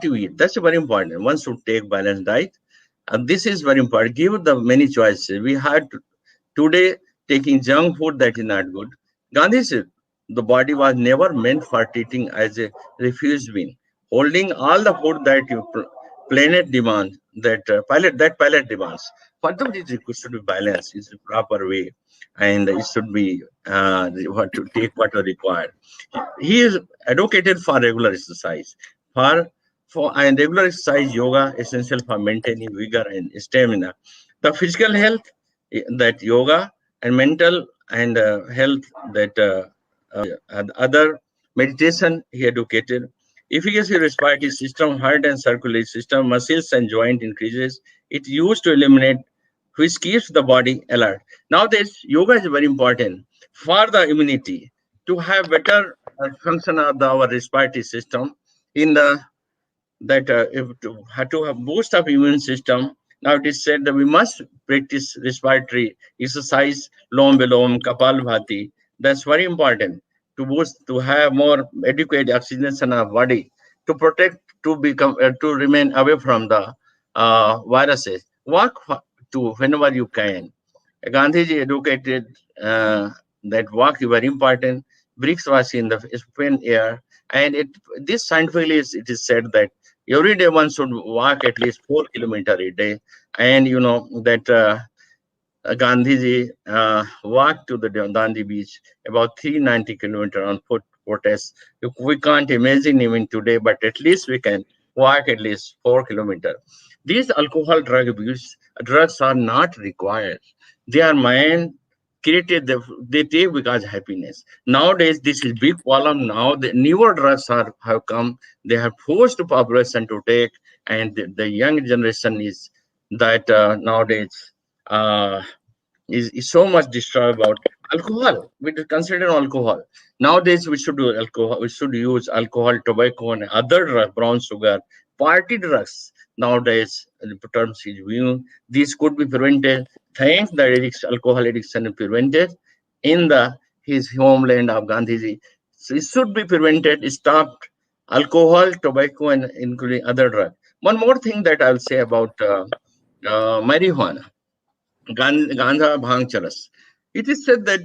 you eat. That's very important. One should take balanced diet. And this is very important. Give the many choices. We had today taking junk food that is not good. Gandhi said the body was never meant for eating as a refuse bin. Holding all the food that you planet demands, that pilot demands. For them, it should be balanced. It's a proper way, and it should be what to take what are required. He is advocated for regular exercise. For and regular exercise, yoga essential for maintaining vigor and stamina. The physical health that yoga and mental and health that and other meditation he educated. Efficacy respiratory system, heart and circulatory system, muscles and joint increases. It used to eliminate which keeps the body alert. Nowadays, yoga is very important for the immunity to have better function of our respiratory system in the that if to have boost of immune system. Now it is said that we must practice respiratory exercise, lom belom, kapal bhati. That's very important to boost to have more adequate oxygenation of body to protect to become to remain away from the viruses. Walk to whenever you can. Gandhiji educated that walk is very important. Bricks was in the open air, and this scientifically it is said that every day one should walk at least 4 kilometers a day, and you know that Gandhiji walked to the Dandi beach about 390 kilometers on foot protest. We can't imagine even today, but at least we can walk at least 4 kilometers. These alcohol drug abuse drugs are not required. They are mind created. They take because happiness. Nowadays, this is big problem. Now the newer drugs have come. They have forced the population to take, and the young generation is that nowadays. Is so much disturbed about alcohol. We consider alcohol. Nowadays, we should do alcohol. We should use alcohol, tobacco, and other brown sugar, party drugs. Nowadays, the terms is used. These could be prevented. Thanks the alcohol addiction is prevented in the his homeland of Gandhiji. So it should be prevented, stopped. Alcohol, tobacco, and including other drugs. One more thing that I'll say about marijuana. Ganja Bhang Charas. It is said that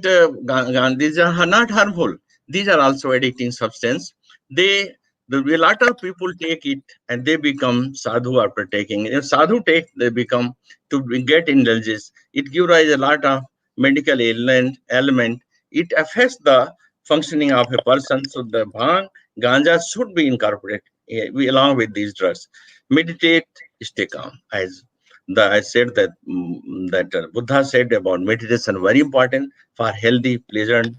these are not harmful. These are also addicting substance. They A lot of people take it and they become sadhu after taking it. If sadhu take, they become to get indulges. It gives rise a lot of medical element. It affects the functioning of a person. So the bhang, ganja should be incorporated along with these drugs. Meditate, stay calm. As I said that Buddha said about meditation, very important for healthy, pleasant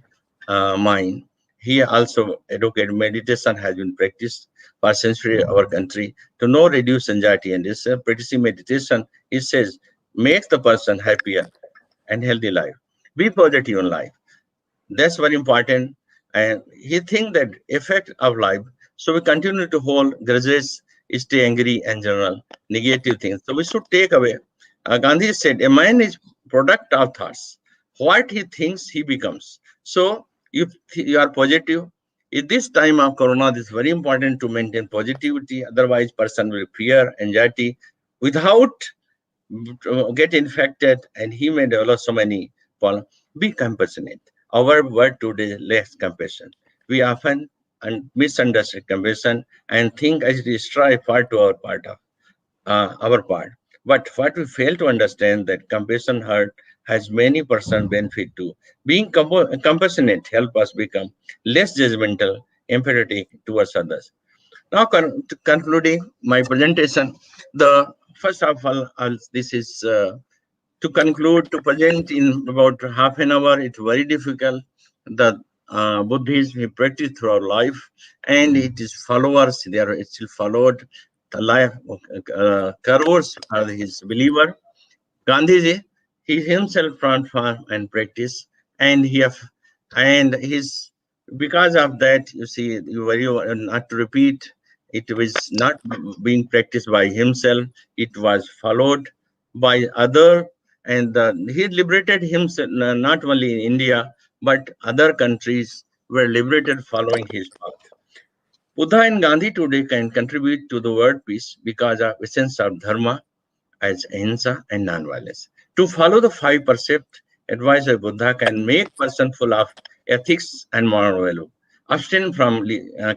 mind. He also educated meditation has been practiced for centuries in our country to know reduce anxiety and this practicing meditation. He says makes the person happier and healthy life. Be positive in life. That's very important. And he think that effect of life. So we continue to hold grudges, stay angry, and general negative things. So we should take away. Gandhi said, "A man is product of thoughts. What he thinks, he becomes." So if you are positive, in this time of Corona, it is very important to maintain positivity. Otherwise, person will fear, anxiety, without get infected, and he may develop so many problems. Be compassionate. Our word today lacks compassion. We often misunderstand compassion and think as it is strive far to our part of our part. But what we fail to understand that compassion heart has many personal benefit too. Being compassionate help us become less judgmental, empathetic towards others. Now, concluding my presentation, the first of all, this is to conclude, to present in about half an hour. It's very difficult. The Buddhism we practice through our life, and it is followers. They are still followed. The life crores are his believer. Gandhiji, he himself transformed and practiced, and he have, and his because of that, you see, you very not to repeat. It was not being practiced by himself; it was followed by other, and he liberated himself not only in India but other countries were liberated following his path. Buddha and Gandhi today can contribute to the world peace because of essence of dharma as ahimsa and non-violence. To follow the five precepts advised by Buddha can make person full of ethics and moral value. Abstain from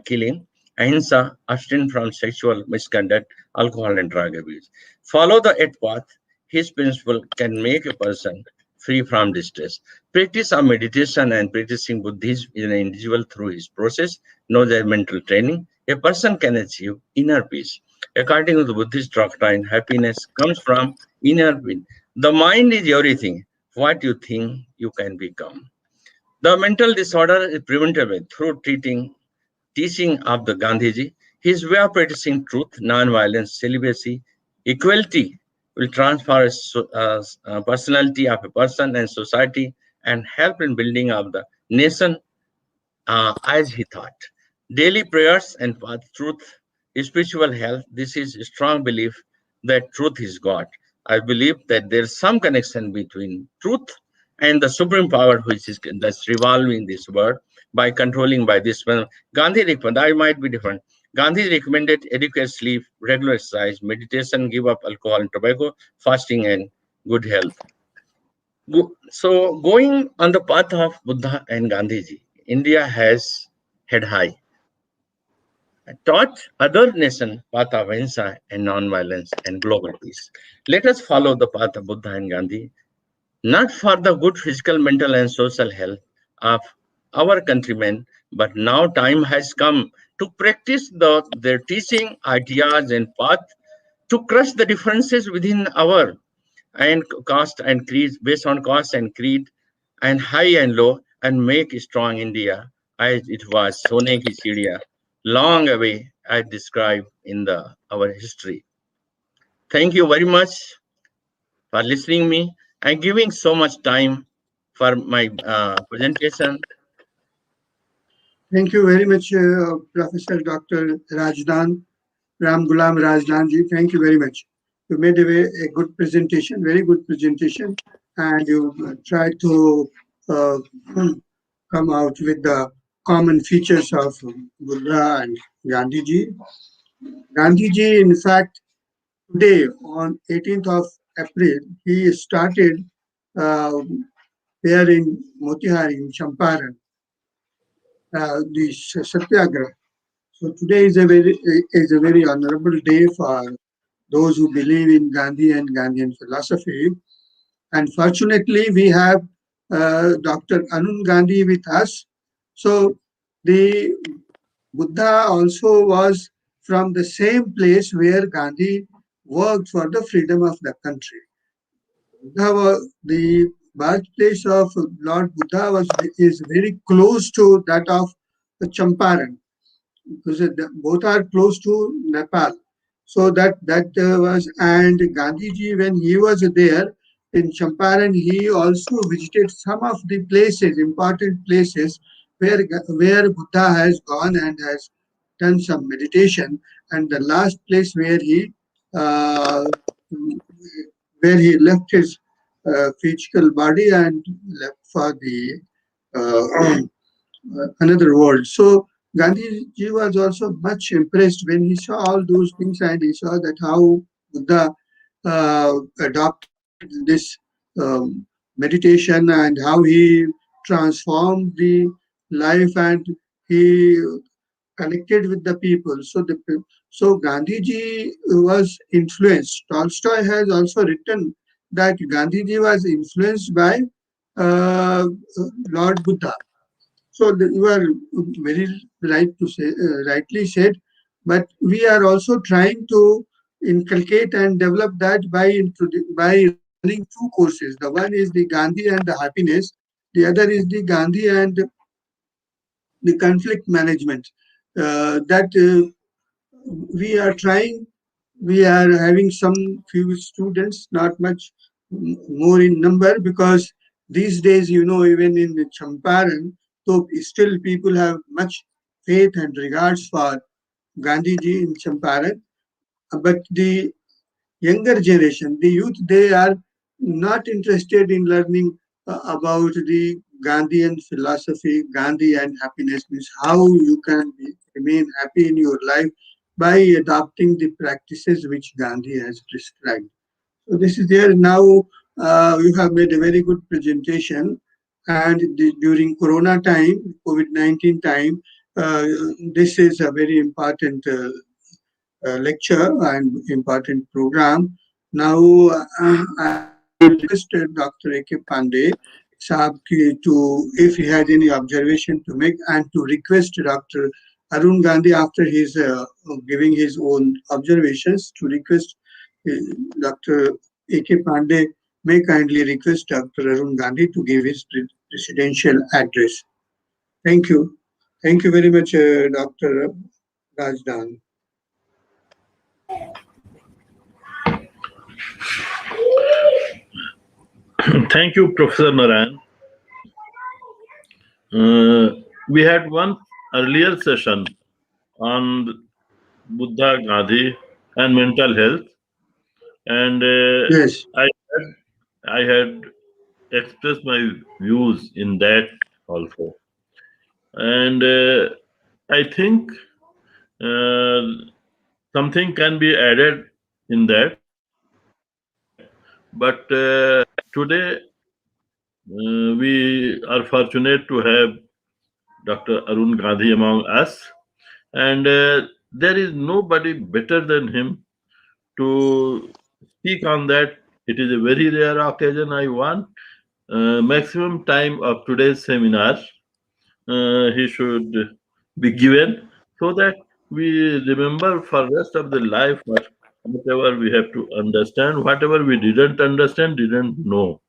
killing, ahimsa, abstain from sexual misconduct, alcohol and drug abuse. Follow the eight path. His principle can make a person free from distress. Practice of meditation and practicing Buddhism in an individual through his process, known as mental training. A person can achieve inner peace. According to the Buddhist doctrine, happiness comes from inner peace. The mind is everything. What you think, you can become. The mental disorder is preventable through teaching of the Gandhiji. His way of practicing truth, non-violence, celibacy, equality will transform personality of a person and society and help in building of the nation as he thought. Daily prayers and path, truth, spiritual health. This is a strong belief that truth is God. I believe that there is some connection between truth and the supreme power which is that's revolving this world by controlling by this one. Gandhi recommended, I might be different. Gandhi recommended adequate sleep, regular exercise, meditation, give up alcohol and tobacco, fasting, and good health. So, going on the path of Buddha and Gandhiji, India has had high, taught other nations path of ahimsa and non-violence and global peace. Let us follow the path of Buddha and Gandhi, not for the good physical, mental, and social health of our countrymen, but now time has come to practice their teaching, ideas, and path to crush the differences within our and caste and creed based on caste and creed and high and low and make strong India as it was Soneki Chidiya long away as described in the our history. Thank you very much for listening me and giving so much time for my presentation. Thank you very much, Professor Dr. Rajdan, Ram Gulam Rajdan ji. Thank you very much. You made a good presentation, very good presentation, and you tried to uh, come out with the common features of Buddha and Gandhi ji. Gandhi ji, in fact, today on 18th of April, he started uh, there in Motihari, in Champaran, the Satyagraha. So today is a very honorable day for those who believe in Gandhi and Gandhian philosophy. And fortunately, we have Dr. Anun Gandhi with us. So the Buddha also was from the same place where Gandhi worked for the freedom of the country. The birthplace of Lord Buddha is very close to that of Champaran, because both are close to Nepal. So that was, and Gandhiji, when he was there in Champaran, he also visited some of the places, important places where Buddha has gone and has done some meditation. And the last place uh, where he left his physical body and left for the another world. So Gandhiji was also much impressed when he saw all those things, and he saw that how Buddha adopted this meditation and how he transformed the life, and he connected with the people. So Gandhiji was influenced. Tolstoy has also written that Gandhiji was influenced by uh, Lord Buddha. So you are very right to say, rightly said, but we are also trying to inculcate and develop that by running two courses. The one is the Gandhi and the happiness. The other is the Gandhi and the conflict management. That we are trying. We are having some few students, not much more in number, because these days, even in Champaran, so still people have much faith and regards for Gandhiji in Champaran. But the younger generation, the youth, they are not interested in learning about the Gandhian philosophy. Gandhi and happiness means how you can remain happy in your life by adopting the practices which Gandhi has prescribed. So this is there now. You have made a very good presentation, and during Corona time, COVID-19 time, uh, this is a very important lecture and important program. Now, I will request Dr. A.K. Pandey Saab to, if he has any observation to make, and to request Dr. Arun Gandhi, after his giving his own observations, to request uh, Dr. A.K. Pandey may kindly request Dr. Arun Gandhi to give his presidential address. Thank you. Thank you very much, Dr. Rajdan. Thank you, Professor Naran. We had one earlier session on Buddha, Gandhi, and mental health, and Yes. I had expressed my views in that also, and I think uh, something can be added in that. But today we are fortunate to have Dr. Arun Gandhi among us, and there is nobody better than him to speak on that. It is a very rare occasion. I want maximum time of today's seminar he should be given, so that we remember for rest of the life whatever we have to understand, whatever we didn't understand, didn't know.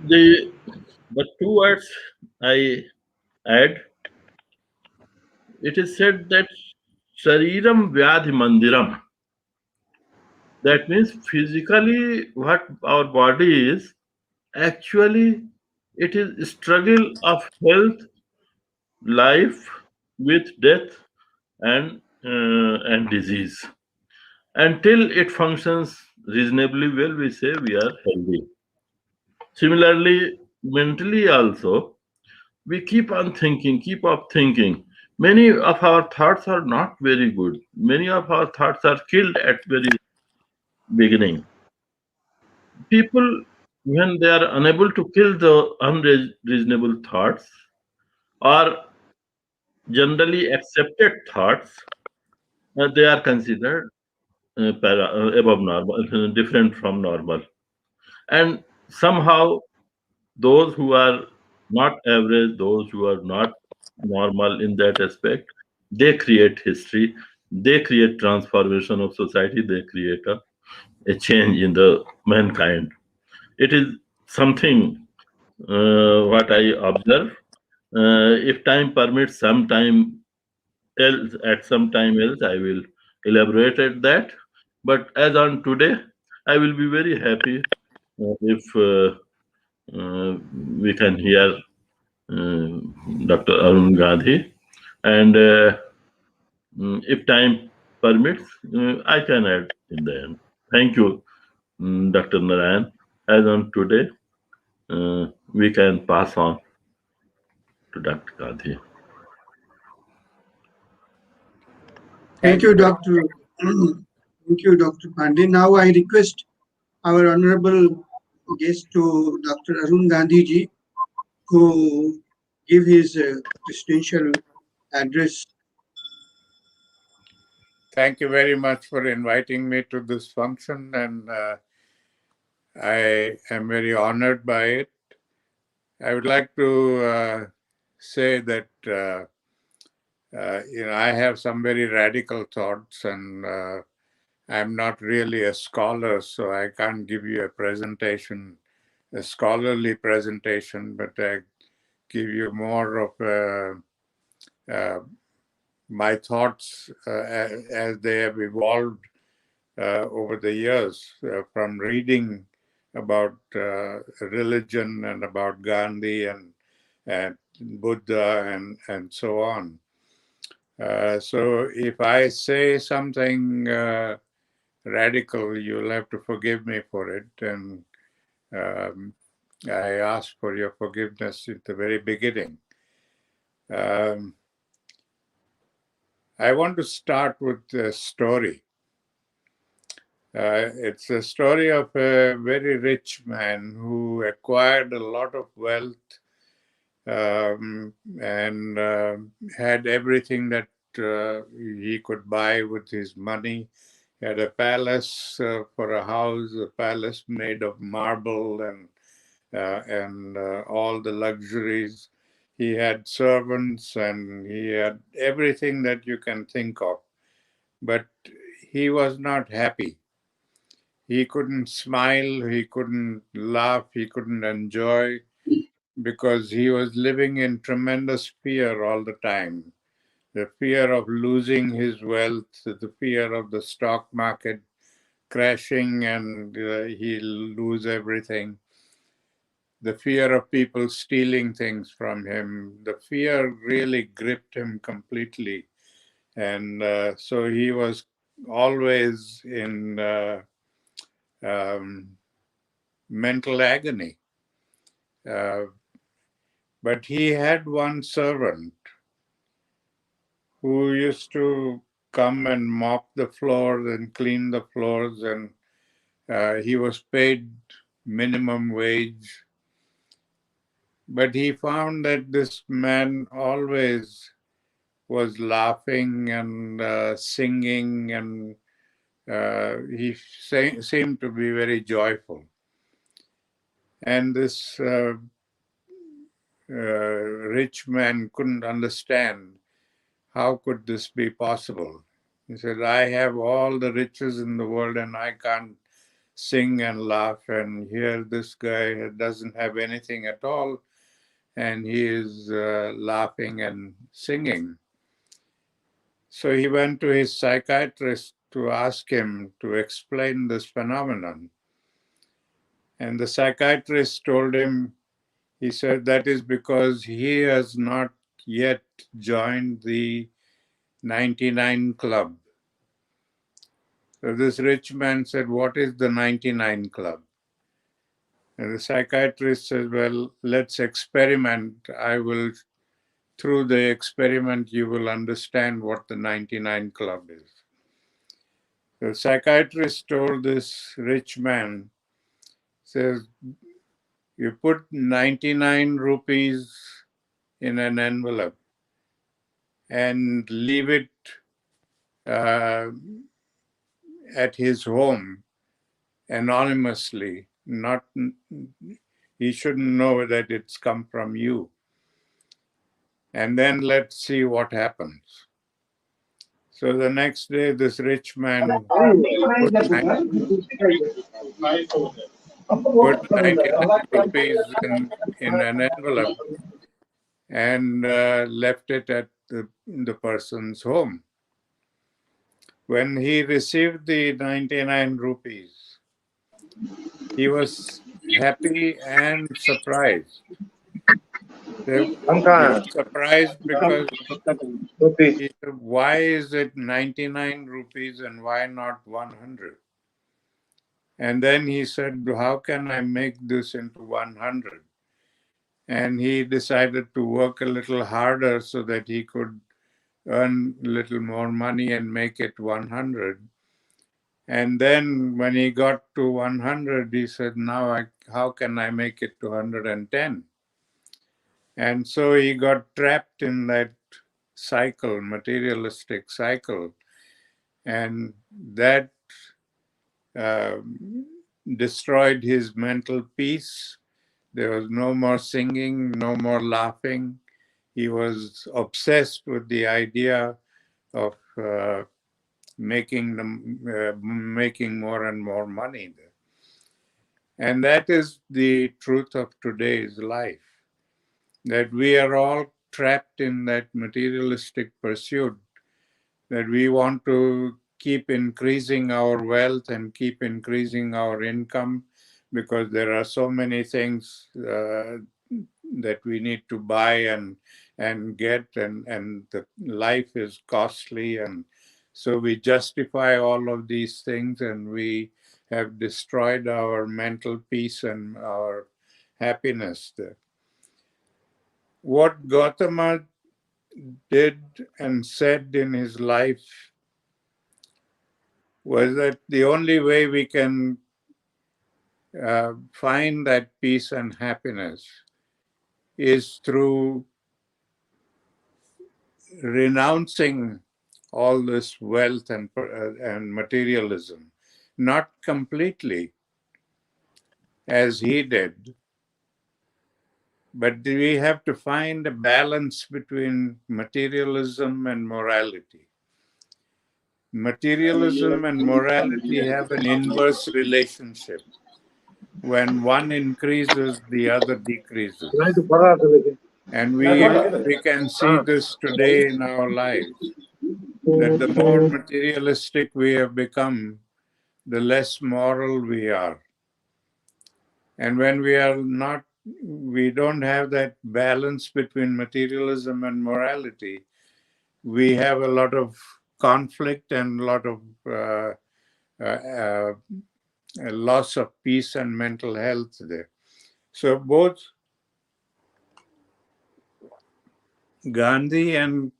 The two words I add, it is said that Shariram Vyadhi Mandiram. That means physically what our body is, actually it is struggle of health, life with death and disease. Until it functions reasonably well, we say we are healthy. Similarly, mentally also, we keep on thinking, keep up thinking. Many of our thoughts are not very good. Many of our thoughts are killed at very beginning. People, when they are unable to kill the unreasonable thoughts, or generally accepted thoughts, they are considered above normal, different from normal. And somehow, those who are not average, those who are not normal in that aspect, they create history, they create transformation of society, they create a change in the mankind. It is something what I observe. If time permits, at some time else, I will elaborate at that. But as on today, I will be very happy if we can hear uh, Dr. Arun Gandhi, and if time permits, I can add in the end. Thank you, Dr. Narayan. As on today, we can pass on to Dr. Gandhi. Thank you, Dr. Thank you, Dr. Pandey. Now I request our honorable guest to Dr. Arun Gandhi ji to give his presidential address. Thank you very much for inviting me to this function, and I am very honored by it. I would like to say that I have some very radical thoughts, and I'm not really a scholar, so I can't give you a scholarly presentation, but I give you more of my thoughts as they have evolved over the years from reading about religion and about Gandhi and Buddha and so on. So if I say something radical, you'll have to forgive me for it. And I ask for your forgiveness at the very beginning. I want to start with a story. It's a story of a very rich man who acquired a lot of wealth and had everything that he could buy with his money. He had a palace for a house, a palace made of marble and all the luxuries. He had servants and he had everything that you can think of. But he was not happy. He couldn't smile, he couldn't laugh, he couldn't enjoy because he was living in tremendous fear all the time. The fear of losing his wealth, the fear of the stock market crashing and he'll lose everything. The fear of people stealing things from him. The fear really gripped him completely. And so he was always in mental agony. But he had one servant who used to come and mop the floors and clean the floors, and he was paid minimum wage. But he found that this man always was laughing and singing, and he seemed to be very joyful. And this rich man couldn't understand how could this be possible. He said, I have all the riches in the world and I can't sing and laugh, and here this guy doesn't have anything at all and he is laughing and singing. So he went to his psychiatrist to ask him to explain this phenomenon. And the psychiatrist told him, he said, that is because he has not yet joined the 99 Club. So this rich man said, what is the 99 Club? And the psychiatrist says, well, let's experiment. Through the experiment, you will understand what the 99 Club is. The psychiatrist told this rich man, says, you put 99 rupees in an envelope and leave it at his home anonymously. Not, he shouldn't know that it's come from you. And then let's see what happens. So the next day, this rich man put 99 rupees in an envelope and left it at the person's home. When he received the 99 rupees, he was happy and surprised. He was surprised because he said, why is it 99 rupees and why not 100? And then he said, how can I make this into 100? And he decided to work a little harder so that he could earn a little more money and make it 100. And then when he got to 100, he said, now how can I make it to 110? And so he got trapped in that cycle, materialistic cycle. And that destroyed his mental peace. There was no more singing, no more laughing. He was obsessed with the idea of making more and more money. And that is the truth of today's life, that we are all trapped in that materialistic pursuit, that we want to keep increasing our wealth and keep increasing our income because there are so many things that we need to buy and get, and the life is costly, and so we justify all of these things, and we have destroyed our mental peace and our happiness. What Gautama did and said in his life was that the only way we can find that peace and happiness is through renouncing all this wealth and materialism, not completely as he did, but we have to find a balance between materialism and morality. Materialism and morality have an inverse relationship. When one increases, the other decreases. And we can see this today in our lives, that the more materialistic we have become, the less moral we are. And when we don't have that balance between materialism and morality, we have a lot of conflict and a lot of a loss of peace and mental health there. So both Gandhi and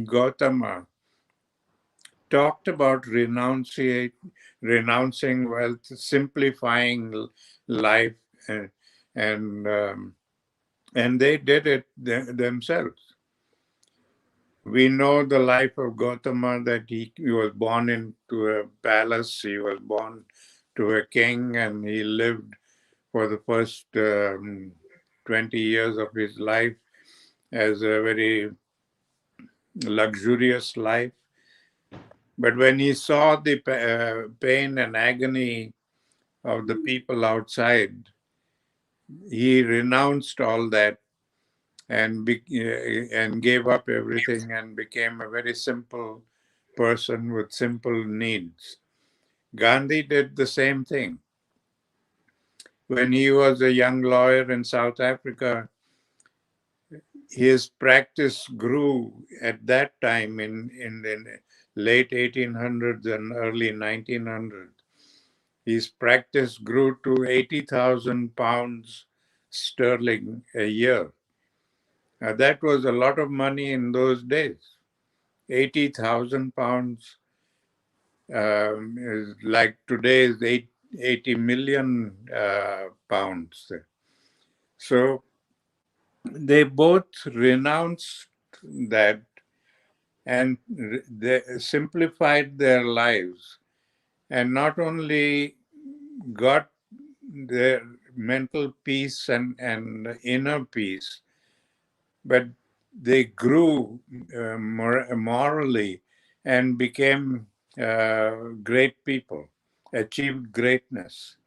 Gautama talked about renouncing wealth, simplifying life, and they did it themselves. We know the life of Gautama, that he was born into a palace, he was born to a king, and he lived for the first 20 years of his life as a very luxurious life. But when he saw the pain and agony of the people outside, he renounced all that and gave up everything and became a very simple person with simple needs. Gandhi did the same thing. When he was a young lawyer in South Africa, his practice grew at that time in the late 1800s and early 1900s. His practice grew to 80,000 pounds sterling a year. Now, that was a lot of money in those days. 80,000 pounds is like today's 80 million pounds. So they both renounced that and they simplified their lives, and not only got their mental peace and inner peace, but they grew morally and became great people, achieved greatness.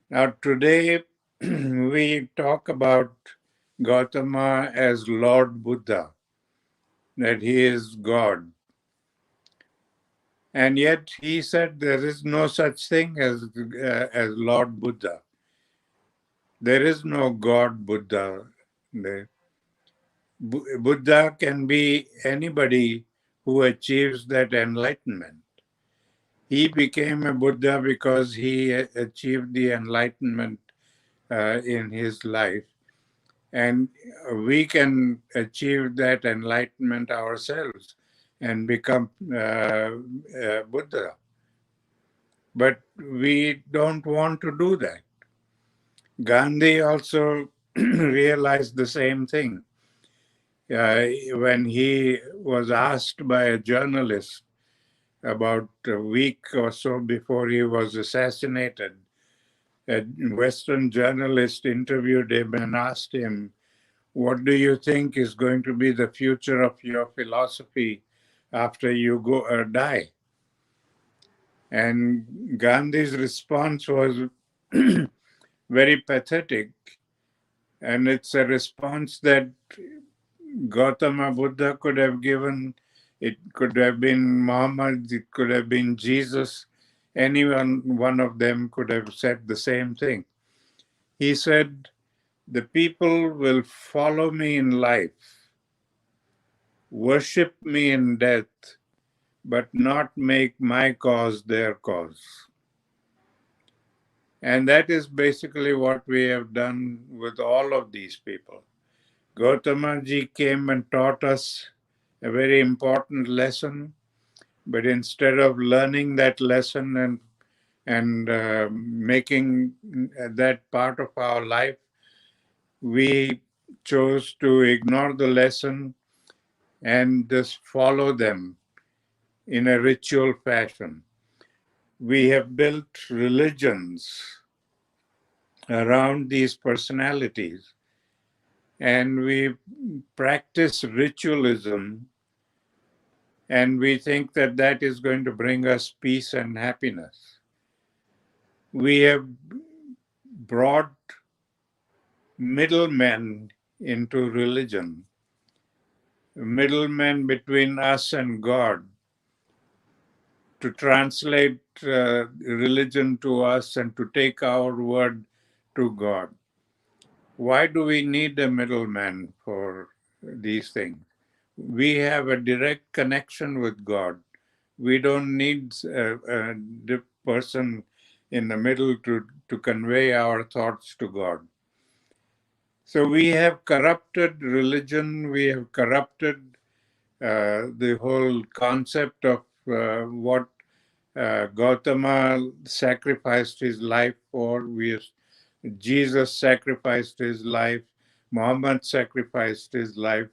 Now, today we talk about Gautama as Lord Buddha, that he is God. And yet he said there is no such thing as Lord Buddha. There is no God Buddha. Buddha can be anybody who achieves that enlightenment. He became a Buddha because he achieved the enlightenment in his life. And we can achieve that enlightenment ourselves and become Buddha. But we don't want to do that. Gandhi also realized the same thing. When he was asked by a journalist about a week or so before he was assassinated, a Western journalist interviewed him and asked him, "What do you think is going to be the future of your philosophy after you die?" And Gandhi's response was very pathetic. And it's a response that Gautama Buddha could have given. It could have been Muhammad, it could have been Jesus. One of them could have said the same thing. He said, "The people will follow me in life, worship me in death, but not make my cause their cause." And that is basically what we have done with all of these people. Gautama ji came and taught us a very important lesson, but instead of learning that lesson and making that part of our life, we chose to ignore the lesson and just follow them in a ritual fashion. We have built religions around these personalities, and we practice ritualism, and we think that that is going to bring us peace and happiness. We have brought middlemen into religion, middlemen between us and God, to translate religion to us and to take our word to God. Why do we need a middleman for these things? We have a direct connection with God. We don't need a person in the middle to convey our thoughts to God. So we have corrupted religion, we have corrupted the whole concept of what Gautama sacrificed his life for. Jesus sacrificed his life, Muhammad sacrificed his life.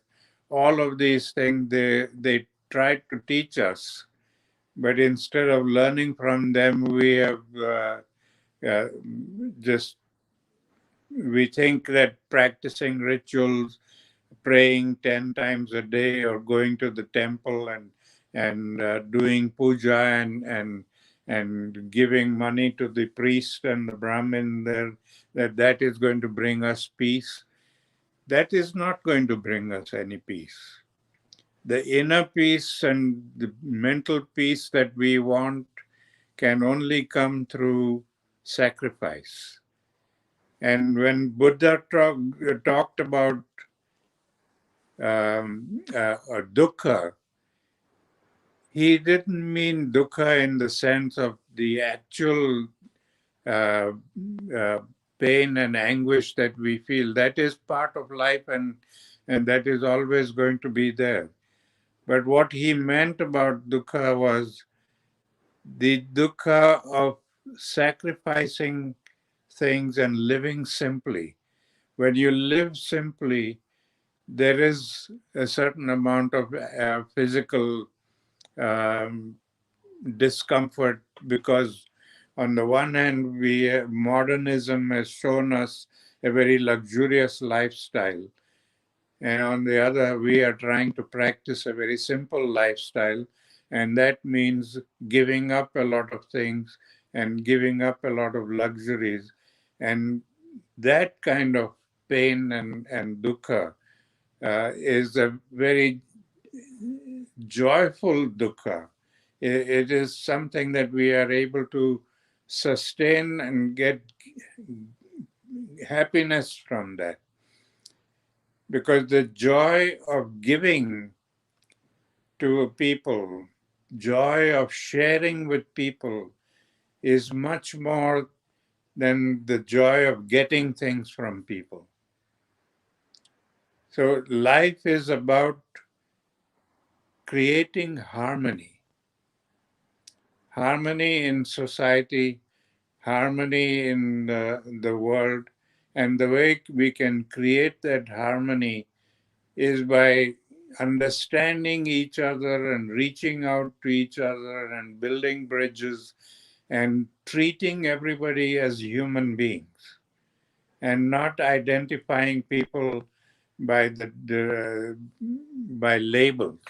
All of these things they tried to teach us, but instead of learning from them, we have we think that practicing rituals, praying 10 times a day, or going to the temple and doing puja and giving money to the priest and the Brahmin there, that is going to bring us peace. That is not going to bring us any peace. The inner peace and the mental peace that we want can only come through sacrifice. And when Buddha talked about dukkha, he didn't mean dukkha in the sense of the actual uh, uh, pain and anguish that we feel. That is part of life, and that is always going to be there. But what he meant about dukkha was the dukkha of sacrificing things and living simply. When you live simply, there is a certain amount of physical discomfort, because on the one hand, modernism has shown us a very luxurious lifestyle. And on the other, we are trying to practice a very simple lifestyle. And that means giving up a lot of things and giving up a lot of luxuries. And that kind of pain and dukkha is a very joyful dukkha. It is something that we are able to sustain and get happiness from that. Because the joy of giving to people, joy of sharing with people, is much more than the joy of getting things from people. So life is about creating harmony. Harmony in society, harmony in the world. And the way we can create that harmony is by understanding each other and reaching out to each other and building bridges and treating everybody as human beings and not identifying people by by labels.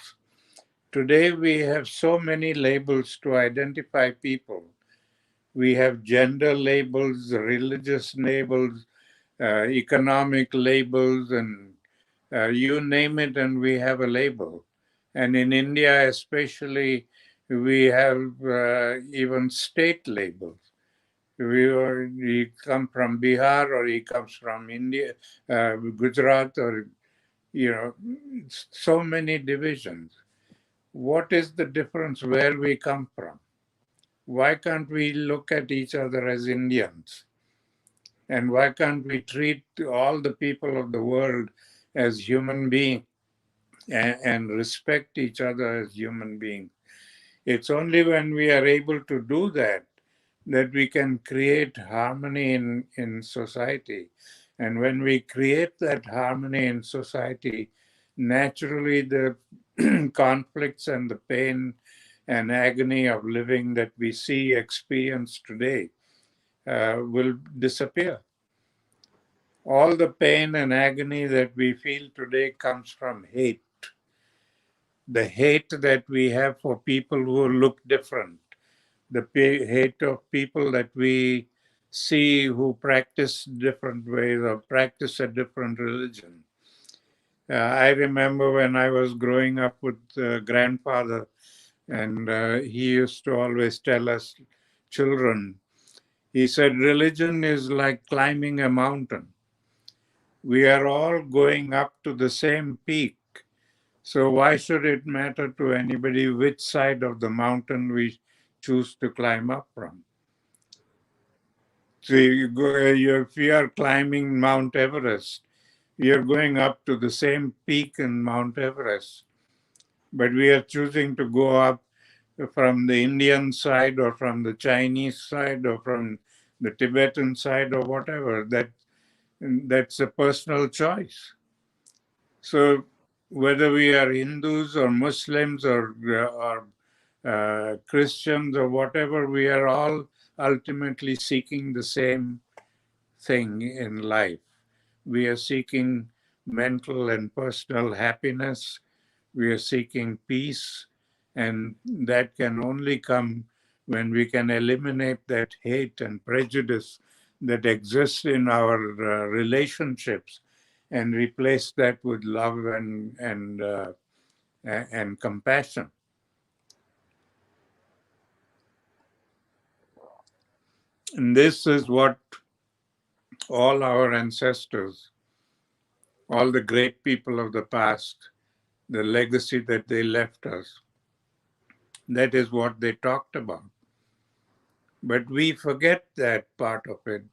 Today we have so many labels to identify people. We have gender labels, religious labels, economic labels, and you name it, and we have a label. And in India, especially, we have even state labels. He come from Bihar, or he comes from India, Gujarat, or so many divisions. What is the difference where we come from? Why can't we look at each other as Indians? And why can't we treat all the people of the world as human beings and respect each other as human beings? It's only when we are able to do that that we can create harmony in society. And when we create that harmony in society, naturally the conflicts and the pain and agony of living that we see experienced today will disappear. All the pain and agony that we feel today comes from hate. The hate that we have for people who look different, the hate of people that we see who practice different ways or practice a different religion. I remember when I was growing up with grandfather, and he used to always tell us children, he said, religion is like climbing a mountain. We are all going up to the same peak. So why should it matter to anybody which side of the mountain we choose to climb up from? So if you are climbing Mount Everest, you're going up to the same peak in Mount Everest. But we are choosing to go up from the Indian side or from the Chinese side or from the Tibetan side or whatever. That's a personal choice. So whether we are Hindus or Muslims or Christians or whatever, we are all ultimately seeking the same thing in life. We are seeking mental and personal happiness. We are seeking peace, and that can only come when we can eliminate that hate and prejudice that exists in our relationships and replace that with love and compassion. And this is what all our ancestors, all the great people of the past, the legacy that they left us, that is what they talked about. But we forget that part of it.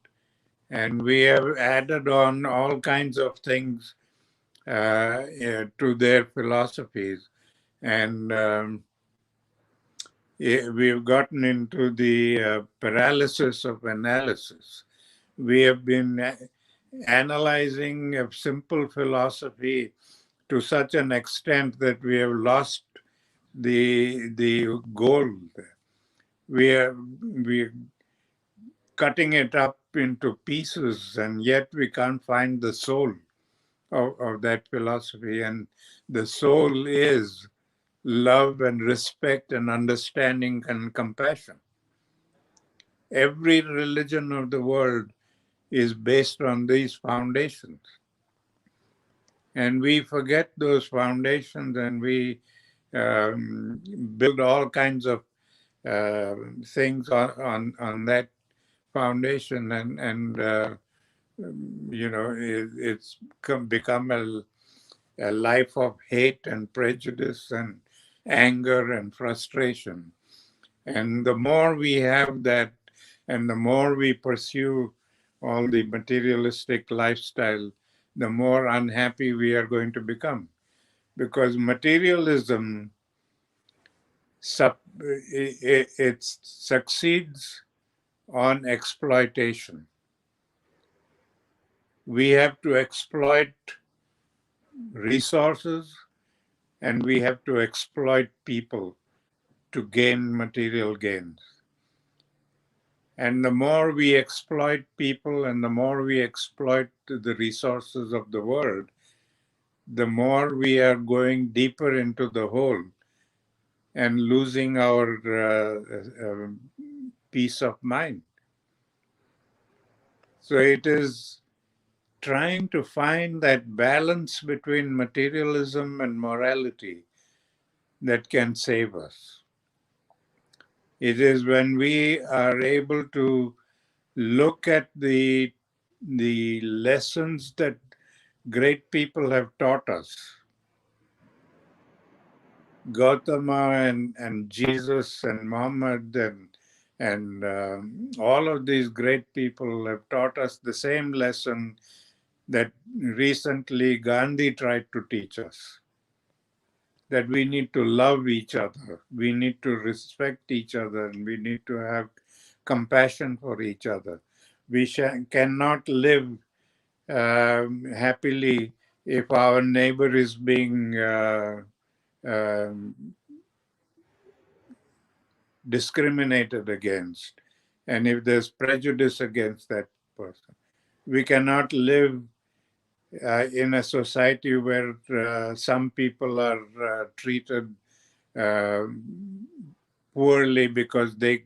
And we have added on all kinds of things to their philosophies. And we've gotten into the paralysis of analysis. We have been analyzing a simple philosophy to such an extent that we have lost the goal. We're cutting it up into pieces, and yet we can't find the soul of that philosophy. And the soul is love and respect and understanding and compassion. Every religion of the world is based on these foundations. And we forget those foundations, and we build all kinds of things on that foundation, and it's become a life of hate and prejudice and anger and frustration. And the more we have that, and the more we pursue all the materialistic lifestyle, the more unhappy we are going to become. Because materialism, it succeeds on exploitation. We have to exploit resources, and we have to exploit people to gain material gains. And the more we exploit people and the more we exploit the resources of the world, the more we are going deeper into the hole and losing our peace of mind. So it is trying to find that balance between materialism and morality that can save us. It is when we are able to look at the lessons that great people have taught us. Gautama and Jesus and Muhammad and all of these great people have taught us the same lesson that recently Gandhi tried to teach us. That we need to love each other, we need to respect each other, and we need to have compassion for each other. We cannot live happily if our neighbor is being discriminated against, and if there's prejudice against that person. We cannot live in a society where some people are treated poorly because they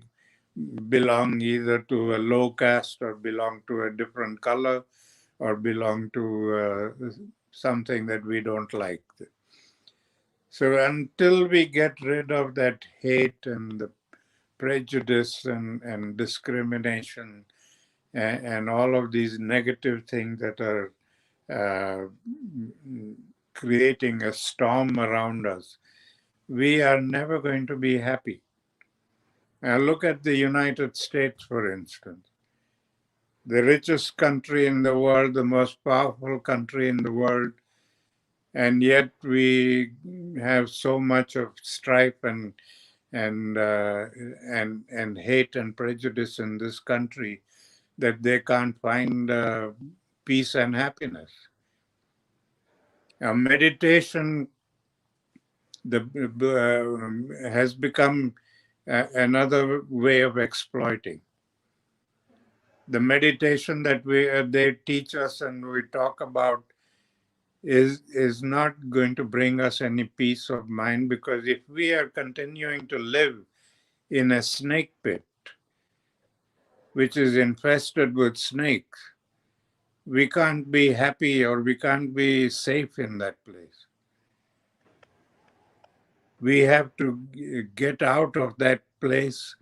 belong either to a low caste or belong to a different color or belong to something that we don't like. So until we get rid of that hate and the prejudice and discrimination and all of these negative things that are creating a storm around us, we are never going to be happy. Now look at the United States, for instance. The richest country in the world, the most powerful country in the world, and yet we have so much of strife and hate and prejudice in this country that they can't find peace and happiness. Now, meditation has become another way of exploiting. The meditation that they teach us and we talk about is not going to bring us any peace of mind, because if we are continuing to live in a snake pit, which is infested with snakes, we can't be happy or we can't be safe in that place. We have to get out of that place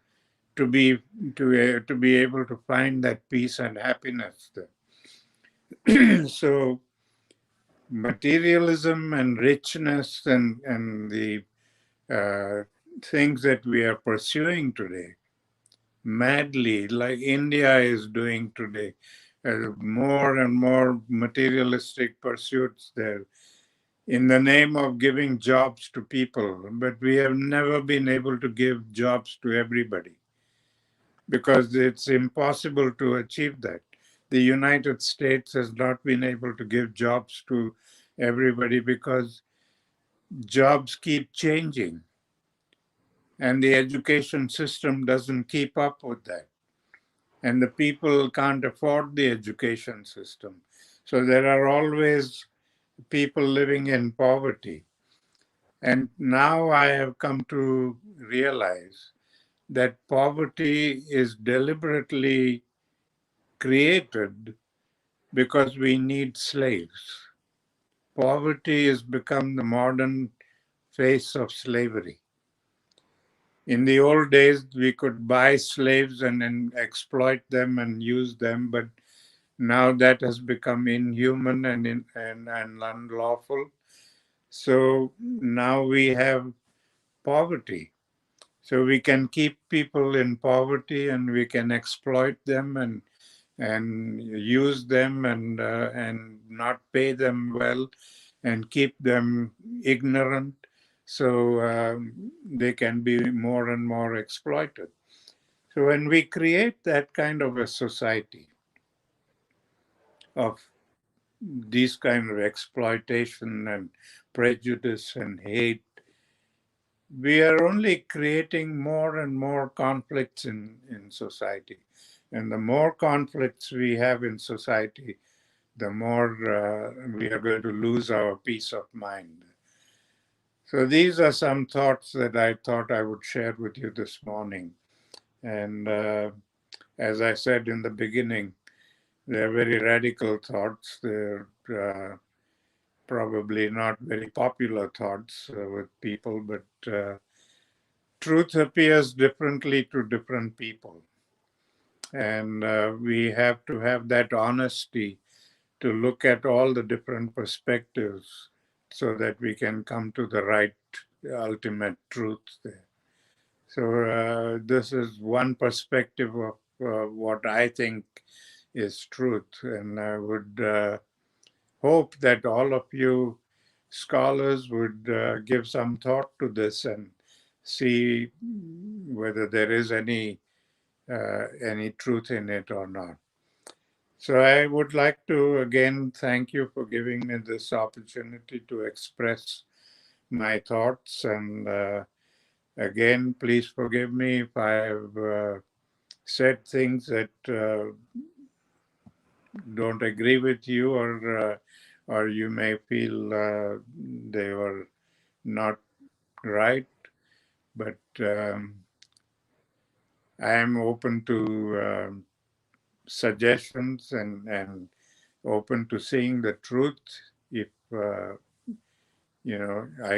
to be able to find that peace and happiness there. So materialism and richness and the things that we are pursuing today madly, like India is doing today, more and more materialistic pursuits there in the name of giving jobs to people. But we have never been able to give jobs to everybody because it's impossible to achieve that. the United States has not been able to give jobs to everybody because jobs keep changing and the education system doesn't keep up with that. And the people can't afford the education system. So there are always people living in poverty. And now I have come to realize that poverty is deliberately created because we need slaves. Poverty has become the modern face of slavery. In the old days, we could buy slaves and then exploit them and use them, but now that has become inhuman and unlawful. So now we have poverty. So we can keep people in poverty and we can exploit them and use them and not pay them well and keep them ignorant so they can be more and more exploited. So when we create that kind of a society of these kind of exploitation and prejudice and hate, we are only creating more and more conflicts in society. And the more conflicts we have in society, the more we are going to lose our peace of mind. So these are some thoughts that I thought I would share with you this morning. And as I said in the beginning, they're very radical thoughts. They're probably not very popular thoughts with people, but truth appears differently to different people. And we have to have that honesty to look at all the different perspectives so that we can come to the right ultimate truth there. So this is one perspective of what I think is truth. And I would hope that all of you scholars would give some thought to this and see whether there is any truth in it or not. So I would like to again thank you for giving me this opportunity to express my thoughts. And again, please forgive me if I have said things that don't agree with you, or you may feel they were not right. But I am open to suggestions and open to seeing the truth if I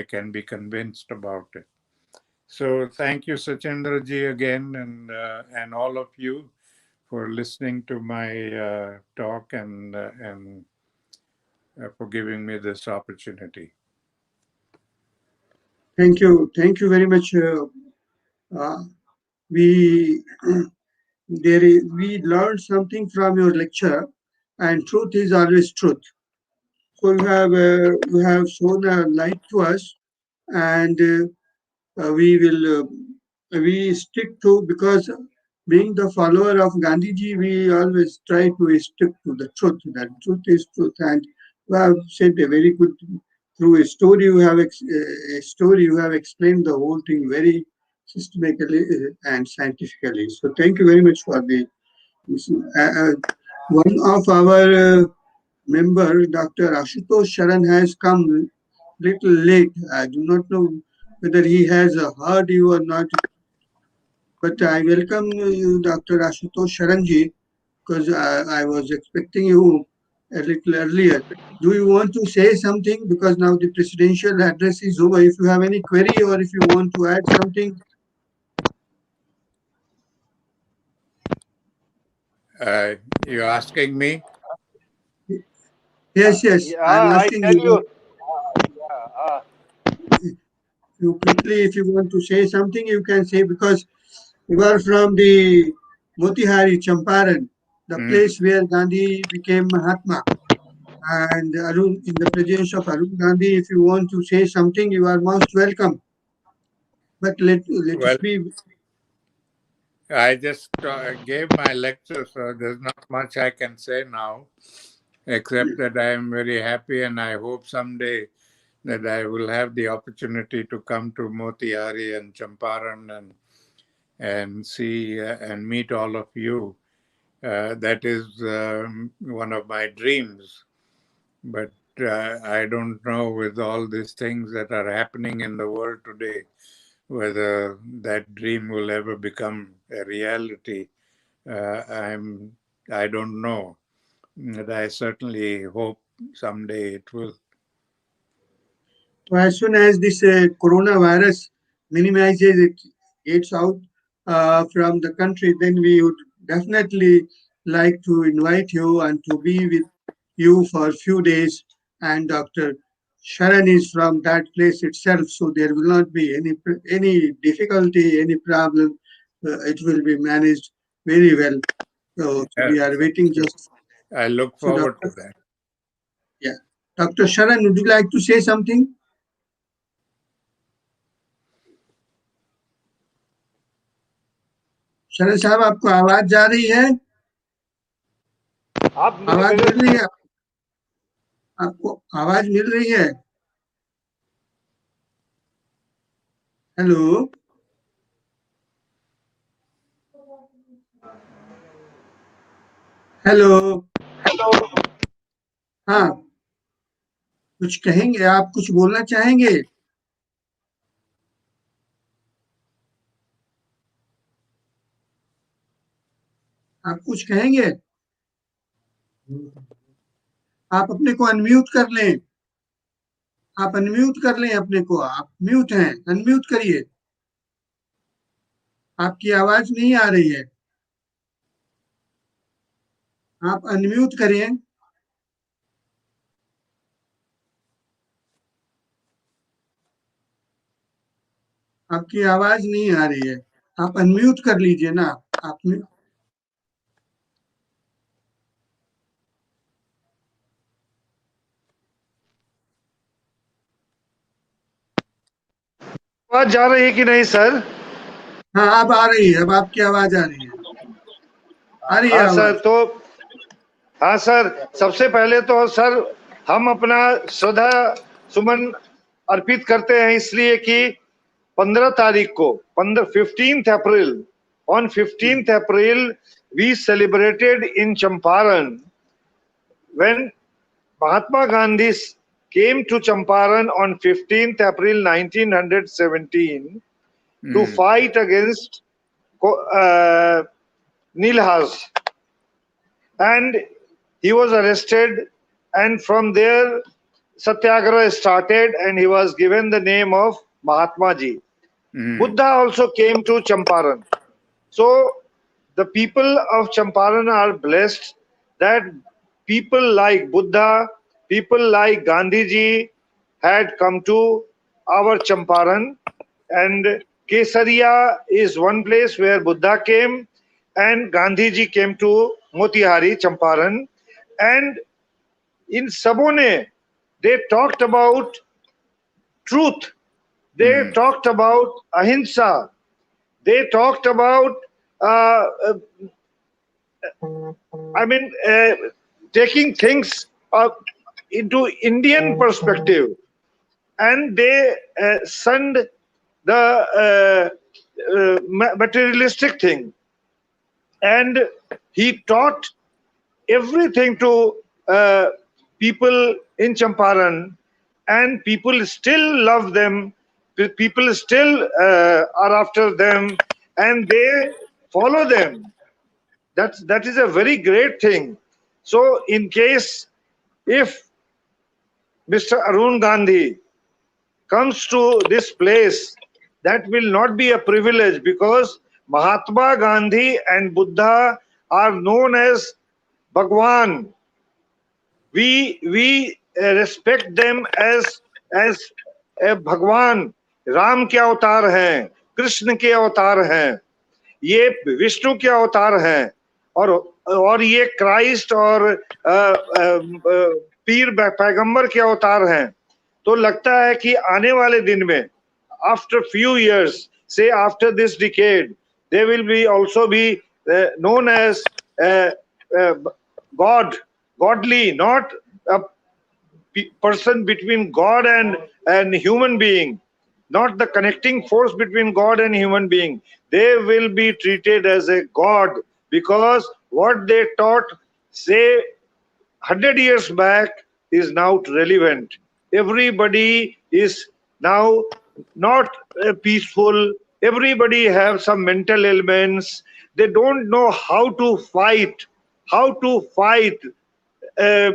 can be convinced about it. So thank you, Sachendra ji, again, and all of you for listening to my talk and for giving me this opportunity. Thank you very much. We we learned something from your lecture, and truth is always truth. So you have shown a light to us, and we will we stick to, because being the follower of Gandhiji, we always try to stick to the truth. That truth is truth, and you have said a very good through a story. You have explained the whole thing very systematically and scientifically. So thank you very much for the. One of our member, Dr. Ashutosh Sharan, has come little late. I do not know whether he has heard you or not, but I welcome you, Dr. Ashutosh Sharanji, because I was expecting you a little earlier. Do you want to say something? Because now the presidential address is over. If you have any query or if you want to add something. You're asking me? Yes, I'm I asking tell you that you, you quickly, if you want to say something, you can say, because you are from the Motihari, Champaran, the place where Gandhi became Mahatma. And Arun, in the presence of Arun Gandhi, if you want to say something, you are most welcome. But let us Well, be. I just gave my lecture, so there's not much I can say now, except that I am very happy and I hope someday that I will have the opportunity to come to Motihari and Champaran and see and meet all of you. That is one of my dreams. But I don't know, with all these things that are happening in the world today, whether that dream will ever become a reality. I don't know, but I certainly hope someday it will. So as soon as this coronavirus minimizes it, gets out from the country, then we would definitely like to invite you and to be with you for a few days. And Dr. Sharan is from that place itself, so there will not be any difficulty, any problem. It will be managed very well. So we Yes, are waiting just. I look So forward to Doctor, that. yeah, Dr. Sharan, would you like to say something? शरण साहब आपको आवाज जा रही है आप मुझे आवाज मेरे मिल रही है आपको आवाज मिल रही है हेलो हेलो हाँ कुछ कहेंगे आप कुछ बोलना चाहेंगे आप कुछ कहेंगे आप अपने को अनम्यूट कर लें आप अनम्यूट कर लें अपने को आप म्यूट हैं अनम्यूट करिए आपकी आवाज नहीं आ रही है आप अनम्यूट करिए आपकी आवाज नहीं आ रही है आप अनम्यूट कर लीजिए ना आप आवाज जा रही है कि नहीं सर? हाँ अब आ रही है अब आपकी आवाज आ रही है आ रही है हाँ सर, आवाज तो हाँ सर, सबसे पहले तो सर हम अपना श्रद्धा सुमन अर्पित करते हैं इसलिए कि 15 तारीख को 15th April on 15th April we celebrated in Champaran when Mahatma Gandhi came to Champaran on 15th April 1917 to fight against Nilhas, and he was arrested, and from there Satyagraha started and he was given the name of Mahatma Ji. Buddha also came to Champaran. So the people of Champaran are blessed that people like Buddha, people like Gandhi Ji had come to our Champaran, and Kesaria is one place where Buddha came and Gandhi Ji came to Motihari, Champaran, and in Sabone they talked about truth, they talked about ahimsa, they talked about taking things into Indian perspective, and they shunned the materialistic thing, and he taught everything to people in Champaran, and people still love them, people still are after them, and they follow them. That is a very great thing. So in case if Mr. Arun Gandhi comes to this place, that will not be a privilege, because Mahatma Gandhi and Buddha are known as Bhagwan. We respect them as a भगवान. राम के अवतार हैं, कृष्ण के अवतार हैं, ये विष्णु के अवतार हैं, और ये क्राइस्ट और पीर पैगंबर के अवतार हैं. तो लगता है कि आने वाले दिन में, after few years, say after this decade, They will be also be known as uh, God, godly, not a person between God and human being, not the connecting force between God and human being. They will be treated as a God because what they taught, say, 100 years back is now relevant. Everybody is now not peaceful. Everybody have some mental ailments. They don't know how to fight uh,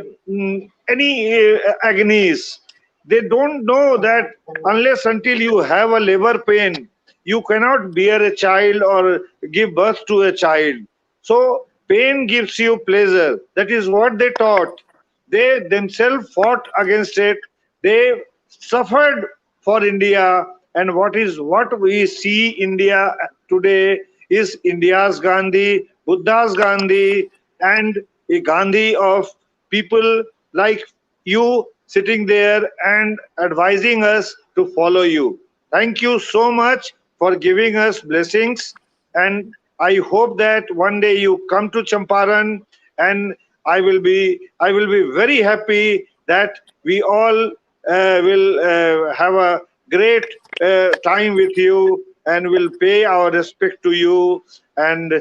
any agonies. They don't know that unless until you have a labor pain, you cannot bear a child or give birth to a child. So pain gives you pleasure. That is what they taught. They themselves fought against it. They suffered for India. And what we see India today is India's Gandhi, Buddha's Gandhi, and a Gandhi of people like you sitting there and advising us to follow you. Thank you so much for giving us blessings, and I hope that one day you come to Champaran, and I will be very happy that we all will have a great time with you and will pay our respect to you. And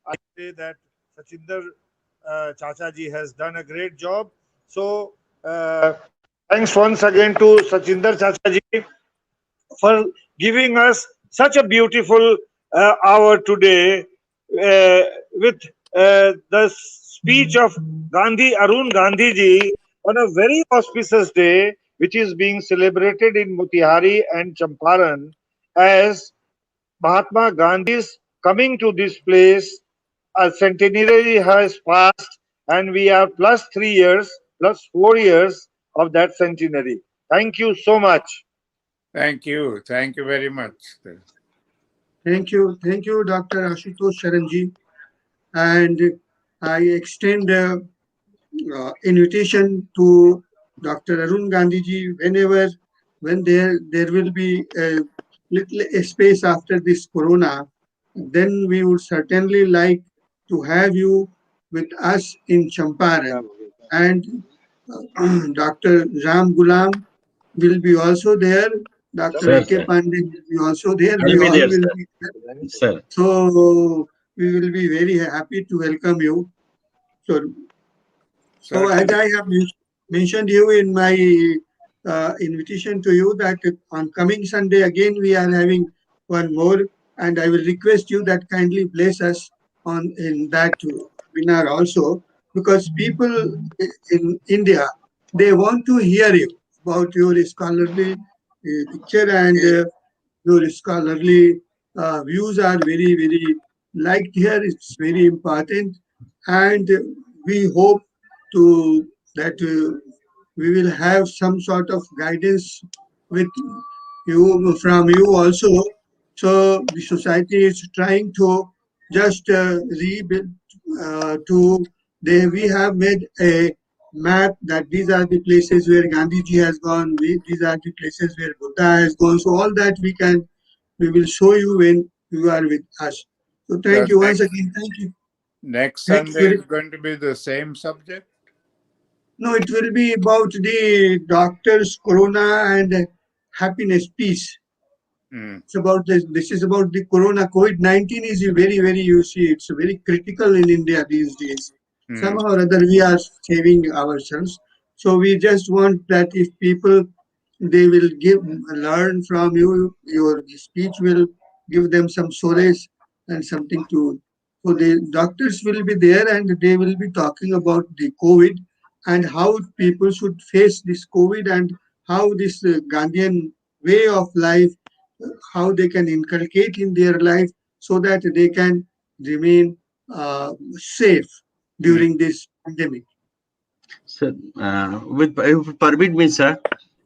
I say that Sachinder Chacha ji has done a great job. So thanks once again to Sachinder Chacha ji for giving us such a beautiful hour today with the speech of Gandhi, Arun Gandhi ji, on a very auspicious day, which is being celebrated in Motihari and Champaran as Mahatma Gandhi's coming to this place. A centenary has passed, and we are plus 3 years, plus 4 years of that centenary. Thank you so much. Thank you. Thank you very much. Thank you, Dr. Ashutosh Sharanji. And I extend invitation to Dr. Arun Gandhi ji when there will be a little space after this corona, then we would certainly like to have you with us in Champaran. And Dr. Ram Gulam will be also there. Dr. Sir, A.K. sir. Pandey will be also there. I'll We be all there, will sir. be there. Sir. So we will be very happy to welcome you. So so as Certainly. I have mentioned you in my invitation to you that on coming Sunday again we are having one more, and I will request you that kindly bless us on in that webinar also, because people in India, they want to hear you about your scholarly picture, and your scholarly views are very liked here. It's very important, and we hope to that we will have some sort of guidance with you from you also. So the society is trying to just rebuild to they we have made a map that these are the places where Gandhiji has gone, these are the places where Buddha has gone. So all that we will show you when you are with us. So thank The you once again. Thank you. next Thank you Sunday very is going to be the same subject. No, it will be about the doctors, corona, and happiness, peace. Hmm. It's about this. This is about the corona. COVID-19 is very, you see, it's very critical in India these days. Hmm. Somehow or other, we are saving ourselves. So we just want that if people they will learn from you, your speech will give them some solace and something to. So the doctors will be there and they will be talking about the COVID and how people should face this COVID and how this Gandhian way of life, how they can inculcate in their life so that they can remain safe Hmm. during this pandemic. Sir, if you permit me, sir,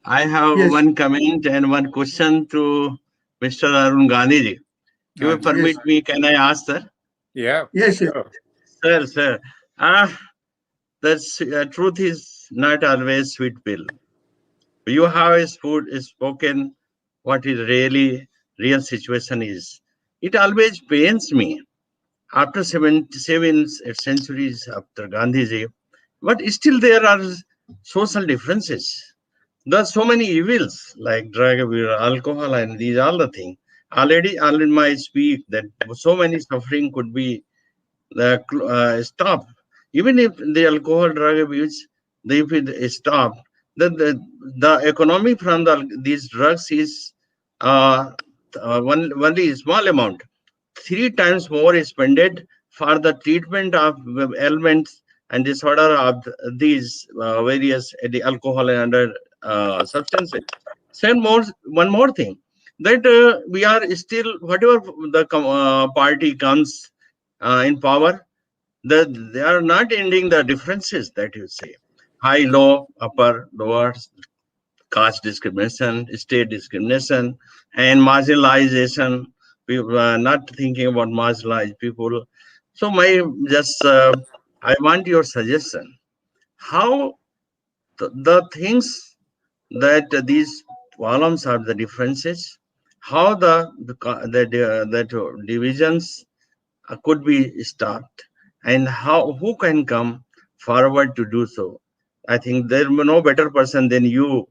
I have Yes, one comment and one question to Mr. Arun Gandhi ji. If you yes, permit me, can I ask, sir? Yeah, yes, yes. sure. Sir, the truth is not always sweet pill. You have spoken what is really real situation is. It always pains me after 77 centuries after Gandhiji, but still there are social differences. There are so many evils like drug abuse, alcohol, and these all the things. Already in my speech that so many suffering could be stop. Even if the alcohol drug abuse, if it stop, the economy from these drugs is uh, one only small amount. Three times more is spent for the treatment of ailments and disorder of these various the alcohol and other substances. Same more, one more thing that we are still whatever the party comes in power, they are not ending the differences that you say. High, low, upper, lower, caste discrimination, state discrimination, and marginalization. People are not thinking about marginalized people. So I want your suggestion. How the things that these columns are the differences, how the divisions could be stopped, and how who can come forward to do so. I think there is no better person than you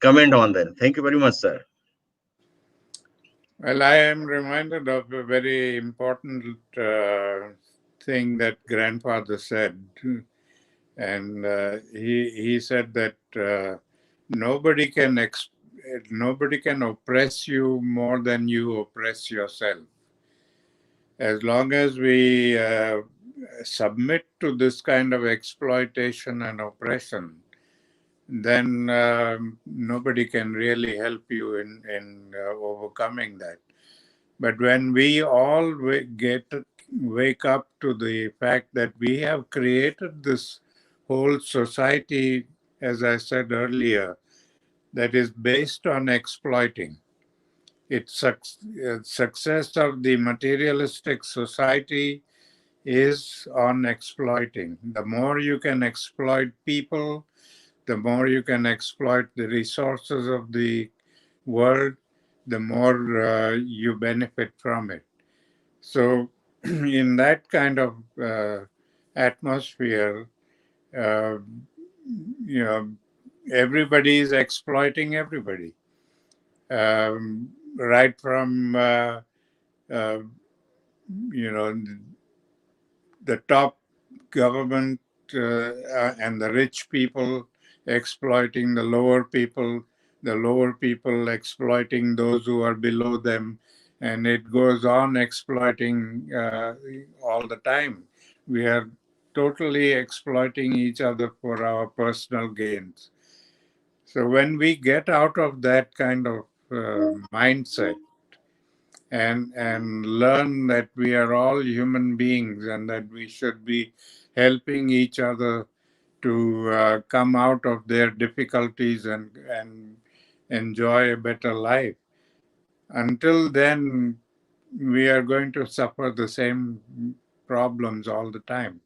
comment on that. Thank you very much, sir. Well, I am reminded of a very important thing that grandfather said. And he said that nobody can oppress you more than you oppress yourself. As long as we submit to this kind of exploitation and oppression, then nobody can really help you in overcoming that. But when we all wake up to the fact that we have created this whole society, as I said earlier, that is based on exploiting. Success of the materialistic society is on exploiting. The more you can exploit people, the more you can exploit the resources of the world, the more you benefit from it. So, in that kind of atmosphere, uh, you know, everybody is exploiting everybody, right from uh, you know the top government and the rich people exploiting the lower people exploiting those who are below them, and it goes on exploiting all the time. We are totally exploiting each other for our personal gains. So when we get out of that kind of mindset and learn that we are all human beings and that we should be helping each other to come out of their difficulties and enjoy a better life. Until then, we are going to suffer the same problems all the time.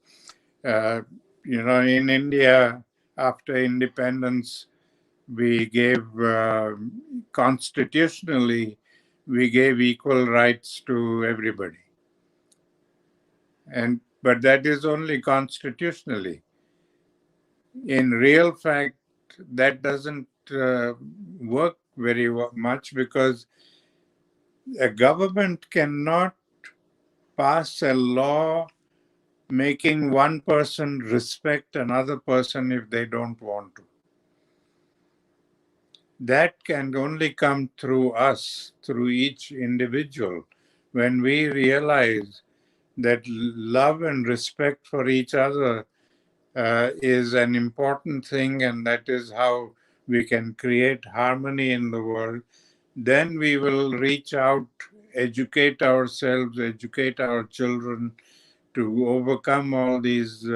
Uh, in India, after independence, we gave constitutionally, we gave equal rights to everybody. But that is only constitutionally. In real fact, that doesn't work very much, because a government cannot pass a law making one person respect another person if they don't want to. That can only come through us, through each individual, when we realize that love and respect for each other is an important thing, and that is how we can create harmony in the world. Then we will reach out, educate ourselves, educate our children to overcome all these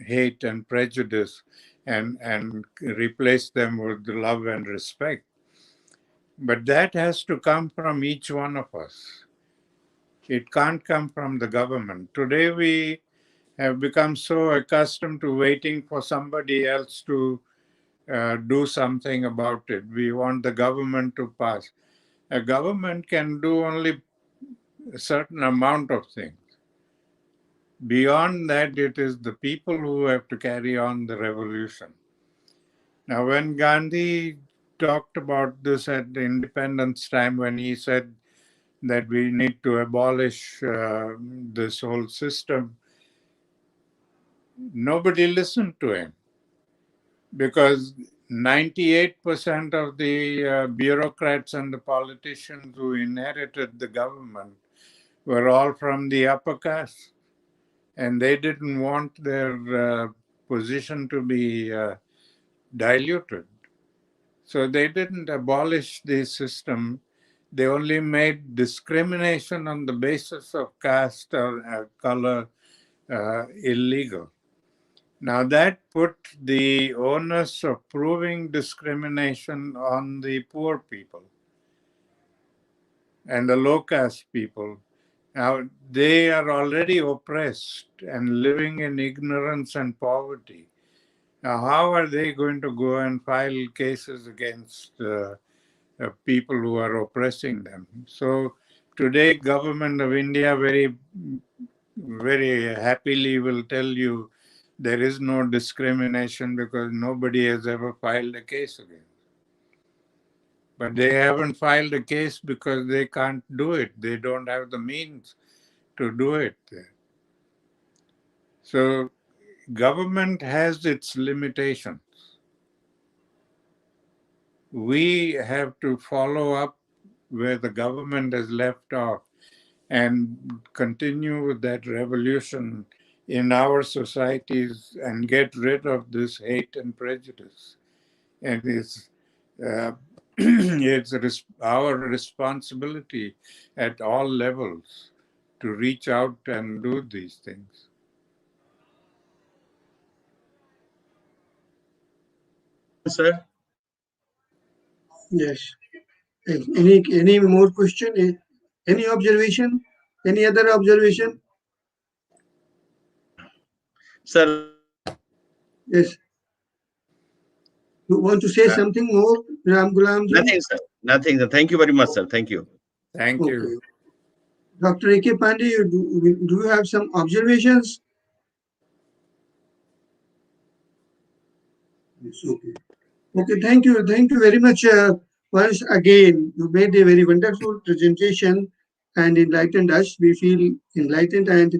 hate and prejudice, and replace them with love and respect. But that has to come from each one of us. It can't come from the government. Today we have become so accustomed to waiting for somebody else to do something about it. We want the government to pass. A government can do only a certain amount of things. Beyond that, it is the people who have to carry on the revolution. Now, when Gandhi talked about this at the independence time, when he said that we need to abolish this whole system, nobody listened to him, because 98% of the bureaucrats and the politicians who inherited the government were all from the upper caste, and they didn't want their position to be diluted. So they didn't abolish the system. They only made discrimination on the basis of caste or color illegal. Now that put the onus of proving discrimination on the poor people and the low caste people. Now they are already oppressed and living in ignorance and poverty. Now how are they going to go and file cases against people who are oppressing them? So today, government of India very, very happily will tell you there is no discrimination because nobody has ever filed a case against. But they haven't filed a case because they can't do it. They don't have the means to do it. So government has its limitations. We have to follow up where the government has left off and continue with that revolution in our societies and get rid of this hate and prejudice. And it's our responsibility at all levels to reach out and do these things. Sir. Yes. Any more question? Any observation? Any other observation? Sir. Yes. You want to say something more, Ram Gulam ji? Nothing, sir. Nothing, sir. Thank you very much, sir. Thank you. Thank you. Okay. Dr. A.K. Pandey, do you have some observations? Yes, okay. Okay, thank you. Thank you very much. Once again, you made a very wonderful presentation and enlightened us. We feel enlightened, and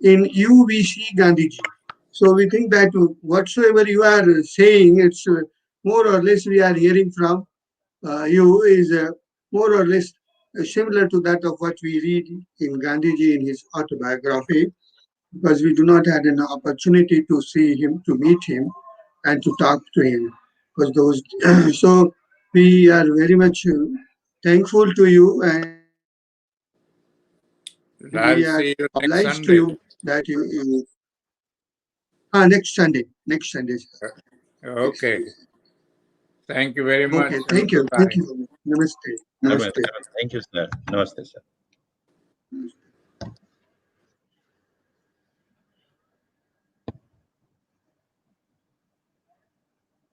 in you we see Gandhiji. So we think that whatsoever you are saying, it's more or less we are hearing from you is more or less similar to that of what we read in Gandhiji in his autobiography, because we do not have an opportunity to see him, to meet him, and to talk to him. Because those, so we are very much thankful to you, and we I'll are see you next obliged to Sunday. you that you next Sunday, next Sunday. Okay. Thank you very much. Okay, thank you. Goodbye. Thank you. Namaste. Namaste. Thank you, sir. Namaste, sir.